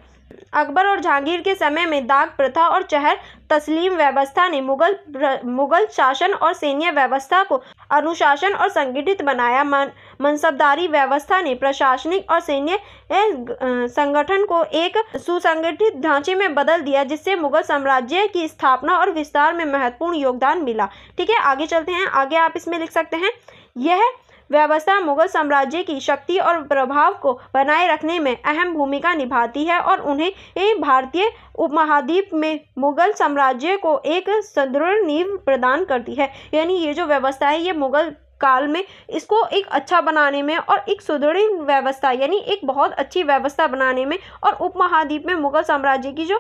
अकबर और जहांगीर के समय में दाग प्रथा और चहर तस्लीम व्यवस्था ने मुगल शासन और सैन्य व्यवस्था को अनुशासन और संगठित बनाया। मनसबदारी व्यवस्था ने प्रशासनिक और सैन्य संगठन को एक सुसंगठित ढांचे में बदल दिया, जिससे मुगल साम्राज्य की स्थापना और विस्तार में महत्वपूर्ण योगदान मिला। ठीक है, आगे चलते हैं। आगे आप इसमें लिख सकते हैं, यह व्यवस्था मुगल साम्राज्य की शक्ति और प्रभाव को बनाए रखने में अहम भूमिका निभाती है और उन्हें भारतीय उपमहाद्वीप में मुगल साम्राज्य को एक सुदृढ़ नींव प्रदान करती है। यानी ये जो व्यवस्था है ये मुगल काल में इसको एक अच्छा बनाने में और एक सुदृढ़ व्यवस्था यानी एक बहुत अच्छी व्यवस्था बनाने में और उपमहाद्वीप में मुगल साम्राज्य की जो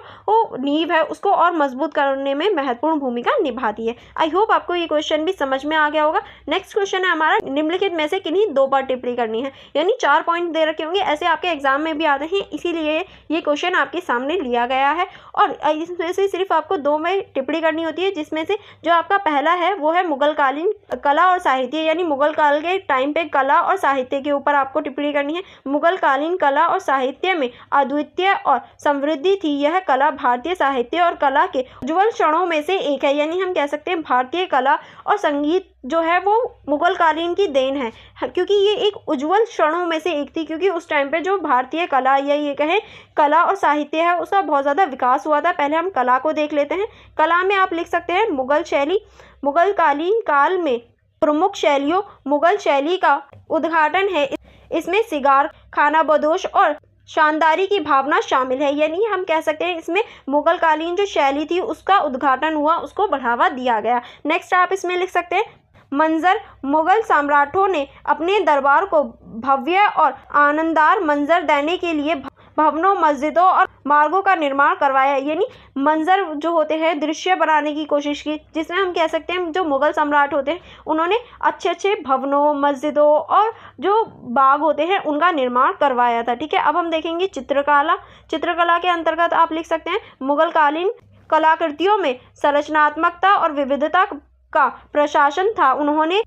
नींव है उसको और मजबूत करने में महत्वपूर्ण भूमिका निभाती है। आई होप आपको ये क्वेश्चन भी समझ में आ गया होगा। नेक्स्ट क्वेश्चन है हमारा, निम्नलिखित में से किन्हीं 2 बार टिप्पणी करनी है, यानी 4 पॉइंट दे रखे होंगे, ऐसे आपके एग्जाम में भी आते हैं, इसीलिए ये क्वेश्चन आपके सामने लिया गया है और इसमें से सिर्फ आपको 2 में टिप्पणी करनी होती है, जिसमें से जो आपका पहला है वो है मुगलकालीन कला और साहित्य, यानी मुगल काल के टाइम पे कला और साहित्य के ऊपर आपको टिप्पणी करनी है। मुगलकालीन कला और साहित्य में अद्वितीय और समृद्धि थी। यह कला भारतीय साहित्य और कला के उज्ज्वल क्षणों में से एक है, यानी हम कह सकते हैं भारतीय कला और संगीत जो है वो मुगलकालीन की देन है, क्योंकि ये एक उज्ज्वल क्षणों में से एक थी, क्योंकि उस टाइम पे जो भारतीय कला या ये कहें कला और साहित्य है उसका बहुत ज़्यादा विकास हुआ था। पहले हम कला को देख लेते हैं। कला में आप लिख सकते हैं मुगल शैली। मुगलकालीन काल में प्रमुख शैलियों मुगल शैली का उद्घाटन है। इसमें सिगार, खानाबदोश और शानदारी की भावना शामिल है, यानी हम कह सकते हैं इसमें मुगलकालीन जो शैली थी उसका उद्घाटन हुआ, उसको बढ़ावा दिया गया। नेक्स्ट आप इसमें लिख सकते हैं मंजर। मुगल सम्राटों ने अपने दरबार को भव्य और आनंददार मंजर देने के लिए भवनों, मस्जिदों और मार्गों का निर्माण करवाया, यानी मंजर जो होते हैं दृश्य बनाने की कोशिश की, जिसमें हम कह सकते हैं जो मुगल सम्राट होते हैं उन्होंने अच्छे अच्छे भवनों, मस्जिदों और जो बाग होते हैं उनका निर्माण करवाया था। ठीक है, अब हम देखेंगे चित्रकला। चित्रकला के अंतर्गत आप लिख सकते हैं मुगलकालीन कलाकृतियों में संरचनात्मकता और विविधता का प्रशासन था। उन्होंने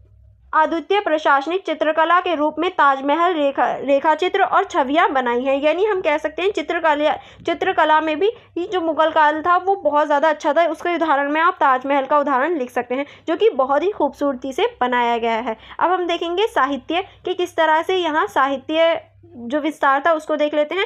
अद्वितीय प्रशासनिक चित्रकला के रूप में ताजमहल, रेखाचित्र और छवियां बनाई हैं, यानी हम कह सकते हैं चित्रकला में भी ये जो मुगल काल था वो बहुत ज़्यादा अच्छा था। उसके उदाहरण में आप ताजमहल का उदाहरण लिख सकते हैं, जो कि बहुत ही खूबसूरती से बनाया गया है। अब हम देखेंगे साहित्य कि किस तरह से यहाँ साहित्य जो विस्तार था उसको देख लेते हैं।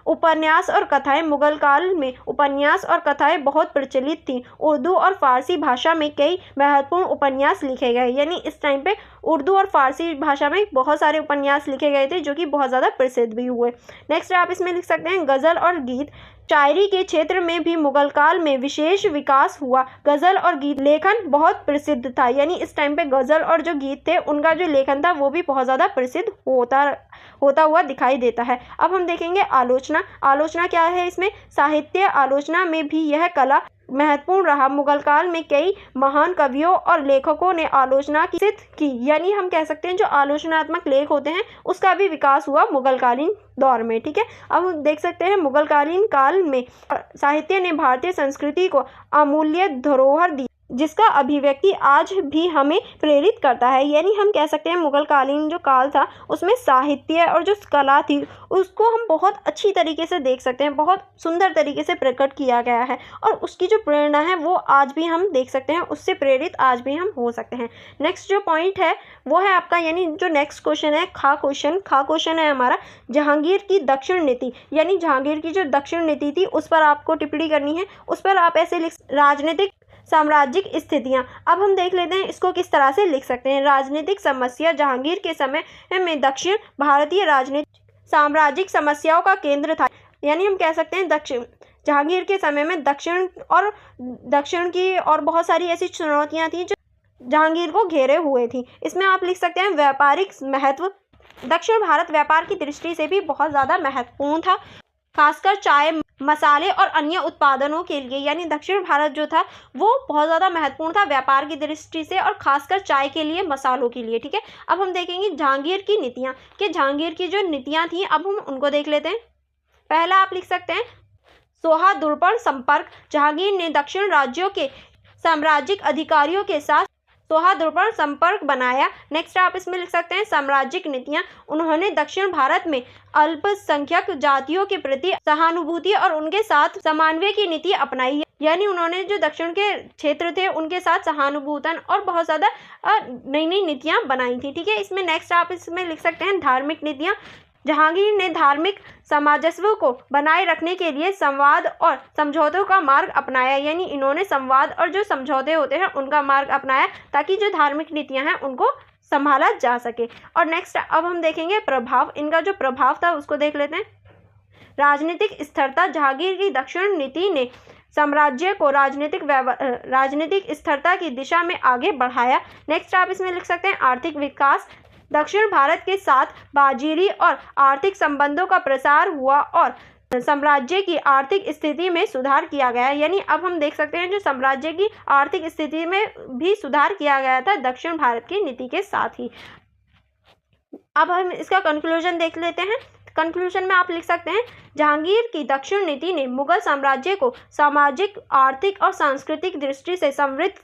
उपन्यास और कथाएं। मुगल काल में उपन्यास और कथाएं बहुत प्रचलित थीं। उर्दू और फारसी भाषा में कई महत्वपूर्ण उपन्यास लिखे गए, यानी इस टाइम पे उर्दू और फारसी भाषा में बहुत सारे उपन्यास लिखे गए थे जो कि बहुत ज़्यादा प्रसिद्ध भी हुए। नेक्स्ट आप इसमें लिख सकते हैं गज़ल और गीत। शायरी के क्षेत्र में भी मुगल काल में विशेष विकास हुआ। गज़ल और गीत लेखन बहुत प्रसिद्ध था, यानी इस टाइम पे गज़ल और जो गीत थे उनका जो लेखन था वो भी बहुत ज़्यादा प्रसिद्ध होता हुआ दिखाई देता है। अब हम देखेंगे आलोचना। आलोचना क्या है? इसमें साहित्य आलोचना में भी यह कला महत्वपूर्ण रहा। मुगल काल में कई महान कवियों और लेखकों ने आलोचना की, यानी हम कह सकते हैं जो आलोचनात्मक लेख होते हैं उसका भी विकास हुआ मुगलकालीन दौर में। ठीक है, अब हम देख सकते हैं मुगलकालीन काल में साहित्य ने भारतीय संस्कृति को अमूल्य धरोहर दी, जिसका अभिव्यक्ति आज भी हमें प्रेरित करता है। यानी हम कह सकते हैं मुगलकालीन जो काल था उसमें साहित्य और जो कला थी उसको हम बहुत अच्छी तरीके से देख सकते हैं, बहुत सुंदर तरीके से प्रकट किया गया है और उसकी जो प्रेरणा है वो आज भी हम देख सकते हैं, उससे प्रेरित आज भी हम हो सकते हैं। नेक्स्ट जो पॉइंट है वो है आपका, यानी जो नेक्स्ट क्वेश्चन है खा क्वेश्चन है हमारा जहांगीर की दक्षिण नीति, यानी जहांगीर की जो दक्षिण नीति थी उस पर आपको टिप्पणी करनी है। उस पर आप ऐसे लिख राजनीतिक साम्राज्यिक स्थितियां। अब हम देख लेते हैं इसको किस तरह से लिख सकते हैं। राजनीतिक समस्या जहांगीर के समय में दक्षिण भारतीय राजनीतिक साम्राज्यिक समस्याओं का केंद्र था, यानी हम कह सकते हैं जहांगीर के समय में दक्षिण की और बहुत सारी ऐसी चुनौतियां थी जो जहांगीर को घेरे हुए थी। इसमें आप लिख सकते हैं व्यापारिक महत्व। दक्षिण भारत व्यापार की दृष्टि से भी बहुत ज़्यादा महत्वपूर्ण था, खासकर चाय, मसाले और अन्य उत्पादनों के लिए, यानी दक्षिण भारत जो था वो बहुत ज़्यादा महत्वपूर्ण था व्यापार की दृष्टि से और खासकर चाय के लिए, मसालों के लिए। ठीक है, अब हम देखेंगे जहांगीर की नीतियाँ, कि जहांगीर की जो नीतियाँ थी अब हम उनको देख लेते हैं। पहला आप लिख सकते हैं सौहार्दपूर्ण संपर्क। जहांगीर ने दक्षिण राज्यों के साम्राज्यिक अधिकारियों के साथ सौहार्दपूर्ण संपर्क बनाया। नेक्स्ट आप इसमें लिख सकते हैं साम्राज्यिक नीतियां। उन्होंने दक्षिण भारत में अल्पसंख्यक जातियों के प्रति सहानुभूति और उनके साथ समन्वय की नीति अपनाई, यानी उन्होंने जो दक्षिण के क्षेत्र थे उनके साथ सहानुभूतन और बहुत ज़्यादा नई नई नीतियां बनाई थी। ठीक है, इसमें नेक्स्ट आप इसमें लिख सकते हैं धार्मिक नीतियां। जहांगीर ने धार्मिक सामंजस्य को बनाए रखने के लिए संवाद और समझौतों का मार्ग अपनाया, यानी इन्होंने संवाद और जो समझौते होते हैं उनका मार्ग अपनाया ताकि जो धार्मिक नीतियां हैं उनको संभाला जा सके। और नेक्स्ट अब हम देखेंगे प्रभाव। इनका जो प्रभाव था उसको देख लेते हैं। राजनीतिक स्थिरता। जहांगीर की दक्षिण नीति ने साम्राज्य को राजनीतिक स्थिरता की दिशा में आगे बढ़ाया। नेक्स्ट आप इसमें लिख सकते हैं आर्थिक विकास। दक्षिण भारत के साथ बाजारी और आर्थिक संबंधों का प्रसार हुआ और साम्राज्य की आर्थिक स्थिति में सुधार किया गया, यानी अब हम देख सकते हैं जो साम्राज्य की आर्थिक स्थिति में भी सुधार किया गया था दक्षिण भारत की नीति के साथ ही। अब हम इसका कंक्लूजन देख लेते हैं। कंक्लूजन में आप लिख सकते हैं जहांगीर की दक्षिण नीति ने मुगल साम्राज्य को सामाजिक, आर्थिक और सांस्कृतिक दृष्टि से समृद्ध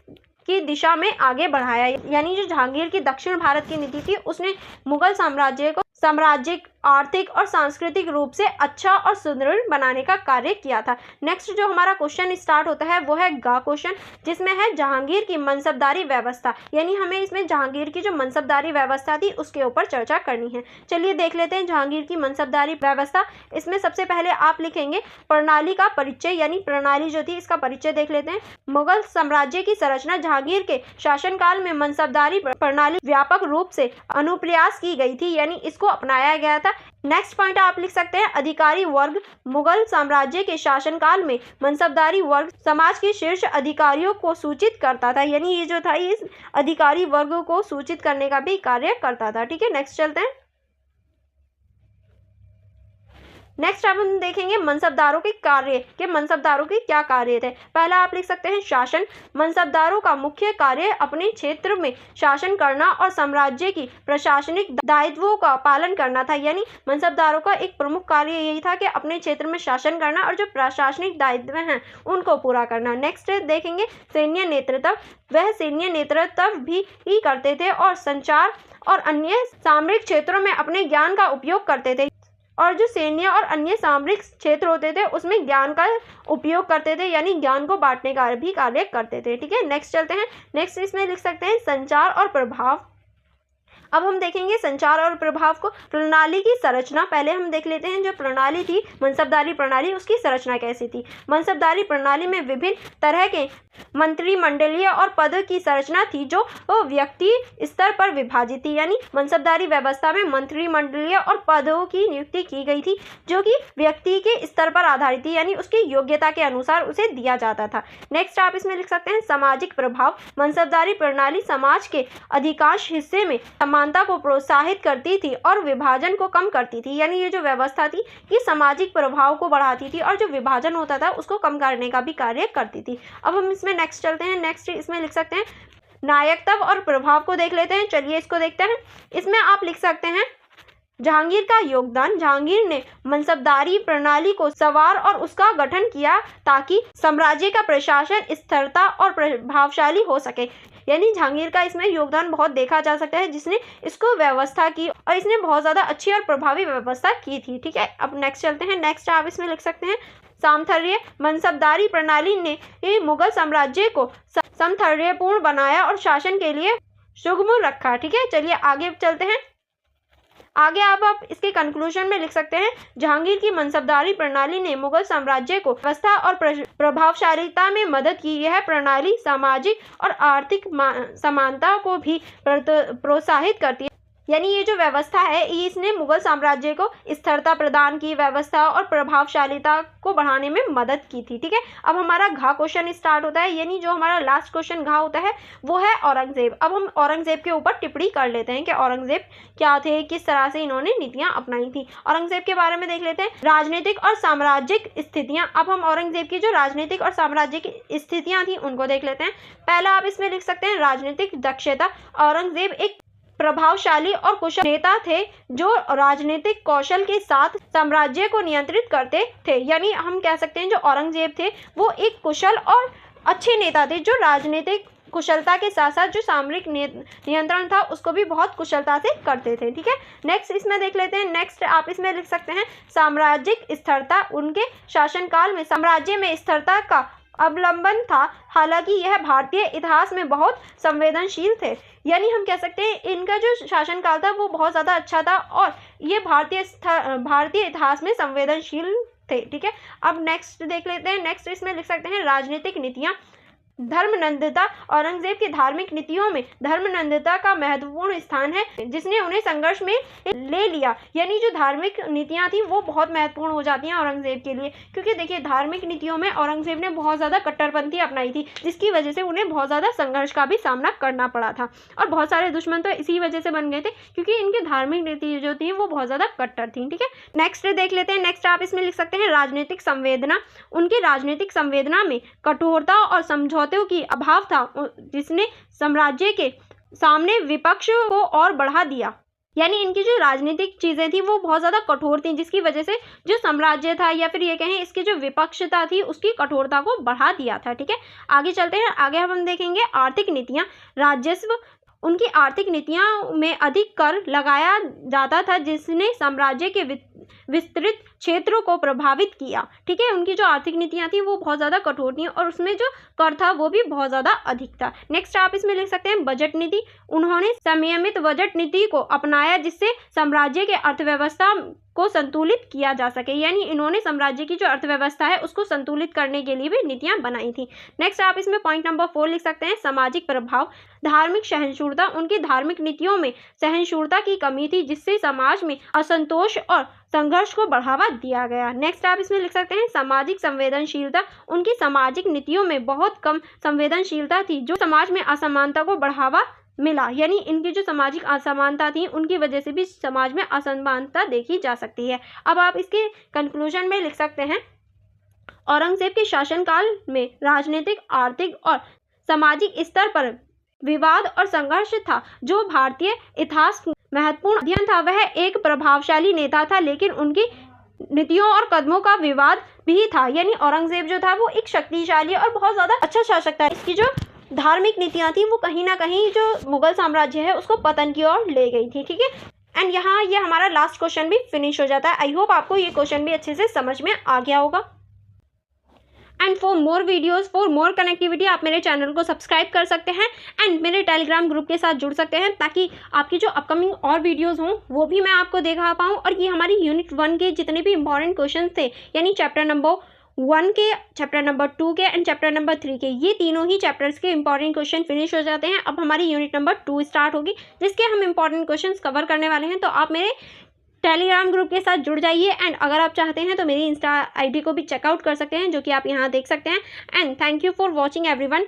की दिशा में आगे बढ़ाया, यानी जो जहांगीर की दक्षिण भारत की नीति थी उसने मुगल साम्राज्य को सामाजिक, आर्थिक और सांस्कृतिक रूप से अच्छा और सुदृढ़ बनाने का कार्य किया था। नेक्स्ट जो हमारा क्वेश्चन स्टार्ट होता है वो है गा क्वेश्चन, जिसमें है जहांगीर की मनसबदारी व्यवस्था, यानी हमें इसमें जहांगीर की जो मनसबदारी व्यवस्था थी उसके ऊपर चर्चा करनी है। चलिए देख लेते हैं जहांगीर की मनसबदारी व्यवस्था। इसमें सबसे पहले आप लिखेंगे प्रणाली का परिचय, यानी प्रणाली जो थी इसका परिचय देख लेते हैं। मुगल साम्राज्य की संरचना। जहांगीर के शासनकाल में मनसबदारी प्रणाली व्यापक रूप से अनुप्रयास की गई थी, यानी इसको अपनाया गया था। नेक्स्ट पॉइंट आप लिख सकते हैं अधिकारी वर्ग। मुगल साम्राज्य के शासनकाल में मनसबदारी वर्ग समाज के शीर्ष अधिकारियों को सूचित करता था, यानी ये जो था इस अधिकारी वर्ग को सूचित करने का भी कार्य करता था। ठीक है, नेक्स्ट चलते हैं। नेक्स्ट अब हम देखेंगे मनसबदारों के कार्य, कि मनसबदारों के क्या कार्य थे। पहला आप लिख सकते हैं शासन। मनसबदारों का मुख्य कार्य अपने क्षेत्र में शासन करना और साम्राज्य की प्रशासनिक दायित्वों का पालन करना था, यानी मनसबदारों का एक प्रमुख कार्य यही था कि अपने क्षेत्र में शासन करना और जो प्रशासनिक दायित्व हैं उनको पूरा करना। नेक्स्ट देखेंगे सैन्य नेतृत्व। वह सैन्य नेतृत्व भी करते थे और संचार और अन्य सामरिक क्षेत्रों में अपने ज्ञान का उपयोग करते थे, और जो सैन्य और अन्य सामरिक क्षेत्र होते थे उसमें ज्ञान का उपयोग करते थे, यानी ज्ञान को बांटने का भी कार्य करते थे। ठीक है, नेक्स्ट चलते हैं। नेक्स्ट इसमें लिख सकते हैं संचार और प्रभाव। अब हम देखेंगे संचार और प्रभाव को। प्रणाली की संरचना। पहले हम देख लेते हैं जो प्रणाली थी मनसबदारी प्रणाली, उसकी संरचना कैसी थी। मनसबदारी प्रणाली में विभिन्न तरह के मंत्रिमंडलीय और पद की संरचना थी जो व्यक्ति स्तर पर विभाजित थी, यानी मनसबदारी व्यवस्था में मंत्रिमंडलीय और पदों की नियुक्ति की गई थी जो कि व्यक्ति के स्तर पर आधारित थी, यानी उसकी योग्यता के अनुसार उसे दिया जाता था। नेक्स्ट आप इसमें लिख सकते हैं सामाजिक प्रभाव। मनसबदारी प्रणाली समाज के अधिकांश हिस्से में समानता को प्रोत्साहित करती थी और विभाजन को कम करती थी, यानी ये जो व्यवस्था थी ये सामाजिक प्रभाव को बढ़ाती थी और जो विभाजन होता था उसको कम करने का भी कार्य करती थी। अब हम इसमें नेक्स्ट चलते हैं। नेक्स्ट इसमें लिख सकते हैं नायकत्व और प्रभाव को देख लेते हैं। चलिए इसको देखते हैं। इसमें आप लिख सकते हैं जहांगीर का योगदान। जहांगीर ने मनसबदारी प्रणाली को संवार और उसका गठन किया ताकि साम्राज्य का प्रशासन स्थिरता और प्रभावशाली हो सके, यानी जहांगीर का इसमें योगदान बहुत देखा जा सकता है, जिसने इसको व्यवस्था की और इसने बहुत ज़्यादा अच्छी और प्रभावी व्यवस्था की थी। ठीक है, अब नेक्स्ट चलते हैं। नेक्स्ट आप इसमें लिख सकते हैं सामंतर्य। मनसबदारी प्रणाली ने मुगल साम्राज्य को सामंतर्यपूर्ण बनाया और शासन के लिए सुगम रखा। ठीक है, चलिए आगे चलते हैं। आगे आप इसके कंक्लूजन में लिख सकते हैं जहांगीर की मनसबदारी प्रणाली ने मुगल साम्राज्य को व्यवस्था और प्रभावशालीता में मदद की। यह प्रणाली सामाजिक और आर्थिक समानता को भी प्रोत्साहित करती है यानी ये जो व्यवस्था है इसने मुगल साम्राज्य को स्थिरता प्रदान की, व्यवस्था और प्रभावशालीता को बढ़ाने में मदद की थी। ठीक है, अब हमारा घा क्वेश्चन स्टार्ट होता है, यानी जो हमारा लास्ट क्वेश्चन घा होता है वो है औरंगजेब। अब हम औरंगजेब के ऊपर टिप्पणी कर लेते हैं कि औरंगजेब क्या थे, किस तरह से इन्होंने नीतियां अपनाई थी। औरंगजेब के बारे में देख लेते हैं, राजनीतिक और साम्राज्यिक स्थितियां। अब हम औरंगजेब की जो राजनीतिक और साम्राज्यिक स्थितियां थी उनको देख लेते हैं। पहला आप इसमें लिख सकते हैं राजनीतिक दक्षता। औरंगजेब एक प्रभावशाली और कुशल नेता थे जो राजनीतिक कौशल के साथ साम्राज्य को नियंत्रित करते थे। यानी हम कह सकते हैं जो औरंगजेब थे वो एक कुशल और अच्छे नेता थे जो राजनीतिक कुशलता के साथ साथ जो सामरिक नियंत्रण था उसको भी बहुत कुशलता से करते थे। ठीक है, नेक्स्ट इसमें देख लेते हैं। नेक्स्ट आप इसमें लिख सकते हैं साम्राज्यिक स्थिरता। उनके शासनकाल में साम्राज्य में स्थिरता का अवलंबन था, हालांकि यह भारतीय इतिहास में बहुत संवेदनशील थे। यानी हम कह सकते हैं इनका जो शासनकाल था वो बहुत ज़्यादा अच्छा था और ये भारतीय इतिहास में संवेदनशील थे। ठीक है, अब नेक्स्ट देख लेते हैं। नेक्स्ट इसमें लिख सकते हैं राजनीतिक नीतियाँ। धर्मनिरपेक्षता। औरंगजेब की धार्मिक नीतियों में धर्मनिरपेक्षता का महत्वपूर्ण स्थान है जिसने उन्हें संघर्ष में ले लिया। यानी जो धार्मिक नीतियां थी वो बहुत महत्वपूर्ण हो जाती हैं औरंगजेब के लिए, क्योंकि देखिए धार्मिक नीतियों में औरंगजेब ने बहुत ज़्यादा कट्टरपंथी अपनाई थी जिसकी वजह से उन्हें बहुत ज़्यादा संघर्ष का भी सामना करना पड़ा था और बहुत सारे दुश्मन तो इसी वजह से बन गए थे क्योंकि इनकी धार्मिक नीति जो थी वो बहुत ज़्यादा कट्टर थी। ठीक है, नेक्स्ट देख लेते हैं। नेक्स्ट आप इसमें लिख सकते हैं राजनीतिक संवेदना। उनकी राजनीतिक संवेदना में कठोरता और समझौते की अभाव था जिसने साम्राज्य के सामने विपक्ष को और बढ़ा दिया। यानी इनकी जो राजनीतिक चीजें थी वो बहुत ज्यादा कठोर थी जिसकी वजह से जो साम्राज्य था या फिर ये कहें इसकी जो विपक्षता थी उसकी कठोरता को बढ़ा दिया था। ठीक है, आगे चलते हैं। आगे हम देखेंगे आर्थिक नीतियां। राजस्व। उनकी आर्थिक नीतियां में अधिक कर लगाया जाता था जिसने साम्राज्य के विस्तृत क्षेत्रों को प्रभावित किया। ठीक है, उनकी जो आर्थिक नीतियां थी वो बहुत ज़्यादा कठोर थी और उसमें जो कर था वो भी बहुत ज़्यादा अधिक था। नेक्स्ट आप इसमें लिख सकते हैं बजट नीति। उन्होंने संयमित बजट नीति को अपनाया जिससे साम्राज्य के अर्थव्यवस्था को संतुलित किया जा सके। यानी इन्होंने साम्राज्य की जो अर्थव्यवस्था है उसको संतुलित करने के लिए भी नीतियां बनाई थी। नेक्स्ट आप इसमें पॉइंट नंबर 4 लिख सकते हैं सामाजिक प्रभाव। धार्मिक सहिष्णुता। उनकी धार्मिक नीतियों में सहिष्णुता की कमी थी जिससे समाज में असंतोष और संघर्ष को बढ़ावा दिया गया। नेक्स्ट आप इसमें लिख सकते हैं सामाजिक संवेदनशीलता। उनकी सामाजिक नीतियों में बहुत कम संवेदनशीलता थी जो समाज में असमानता को बढ़ावा मिला। यानी इनकी जो सामाजिक असमानता थी उनकी वजह से भी समाज में असमानता देखी जा सकती है। अब आप इसके कंक्लूजन में लिख सकते हैं औरंगजेब के शासनकाल में राजनीतिक, आर्थिक और सामाजिक स्तर पर विवाद और संघर्ष था जो भारतीय इतिहास महत्वपूर्ण अध्ययन था। वह एक प्रभावशाली नेता था लेकिन उनकी नीतियों और कदमों का विवाद भी था। यानी औरंगजेब जो था वो एक शक्तिशाली और बहुत ज़्यादा अच्छा शासक था। इसकी जो धार्मिक नीतियां थी वो कहीं ना कहीं जो मुगल साम्राज्य है उसको पतन की ओर ले गई थी। ठीक है, एंड यहाँ ये हमारा लास्ट क्वेश्चन भी फिनिश हो जाता है। आई होप आपको ये क्वेश्चन भी अच्छे से समझ में आ गया होगा। And for more videos, for more connectivity आप मेरे चैनल को सब्सक्राइब कर सकते हैं एंड मेरे टेलीग्राम ग्रुप के साथ जुड़ सकते हैं ताकि आपकी जो अपकमिंग और वीडियोज़ हों वो भी मैं आपको दिखा पाऊँ। और ये हमारी यूनिट 1 के जितने भी इंपॉर्टेंट क्वेश्चन थे यानी चैप्टर नंबर 1 के, चैप्टर नंबर 2 के एंड चैप्टर नंबर 3 के, ये तीनों ही चैप्टर्स के इंपॉर्टेंट क्वेश्चन फिनिश हो जाते हैं। अब हमारी यूनिट नंबर 2 स्टार्ट होगी जिसके हम इंपॉर्टेंट क्वेश्चंस कवर करने वाले हैं। तो आप मेरे टेलीग्राम ग्रुप के साथ जुड़ जाइए एंड अगर आप चाहते हैं तो मेरी इंस्टा आईडी को भी चेकआउट कर सकते हैं जो कि आप यहाँ देख सकते हैं। And thank you for watching everyone.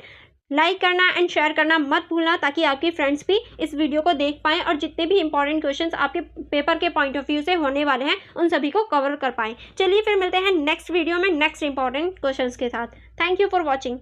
Like करना एंड शेयर करना मत भूलना ताकि आपके फ्रेंड्स भी इस वीडियो को देख पाएँ और जितने भी इंपॉर्टेंट क्वेश्चंस आपके पेपर के पॉइंट ऑफ व्यू से होने वाले हैं उन सभी को कवर कर पाएँ। चलिए फिर मिलते हैं नेक्स्ट वीडियो में नेक्स्ट इंपॉर्टेंट क्वेश्चंस के साथ। Thank you for watching.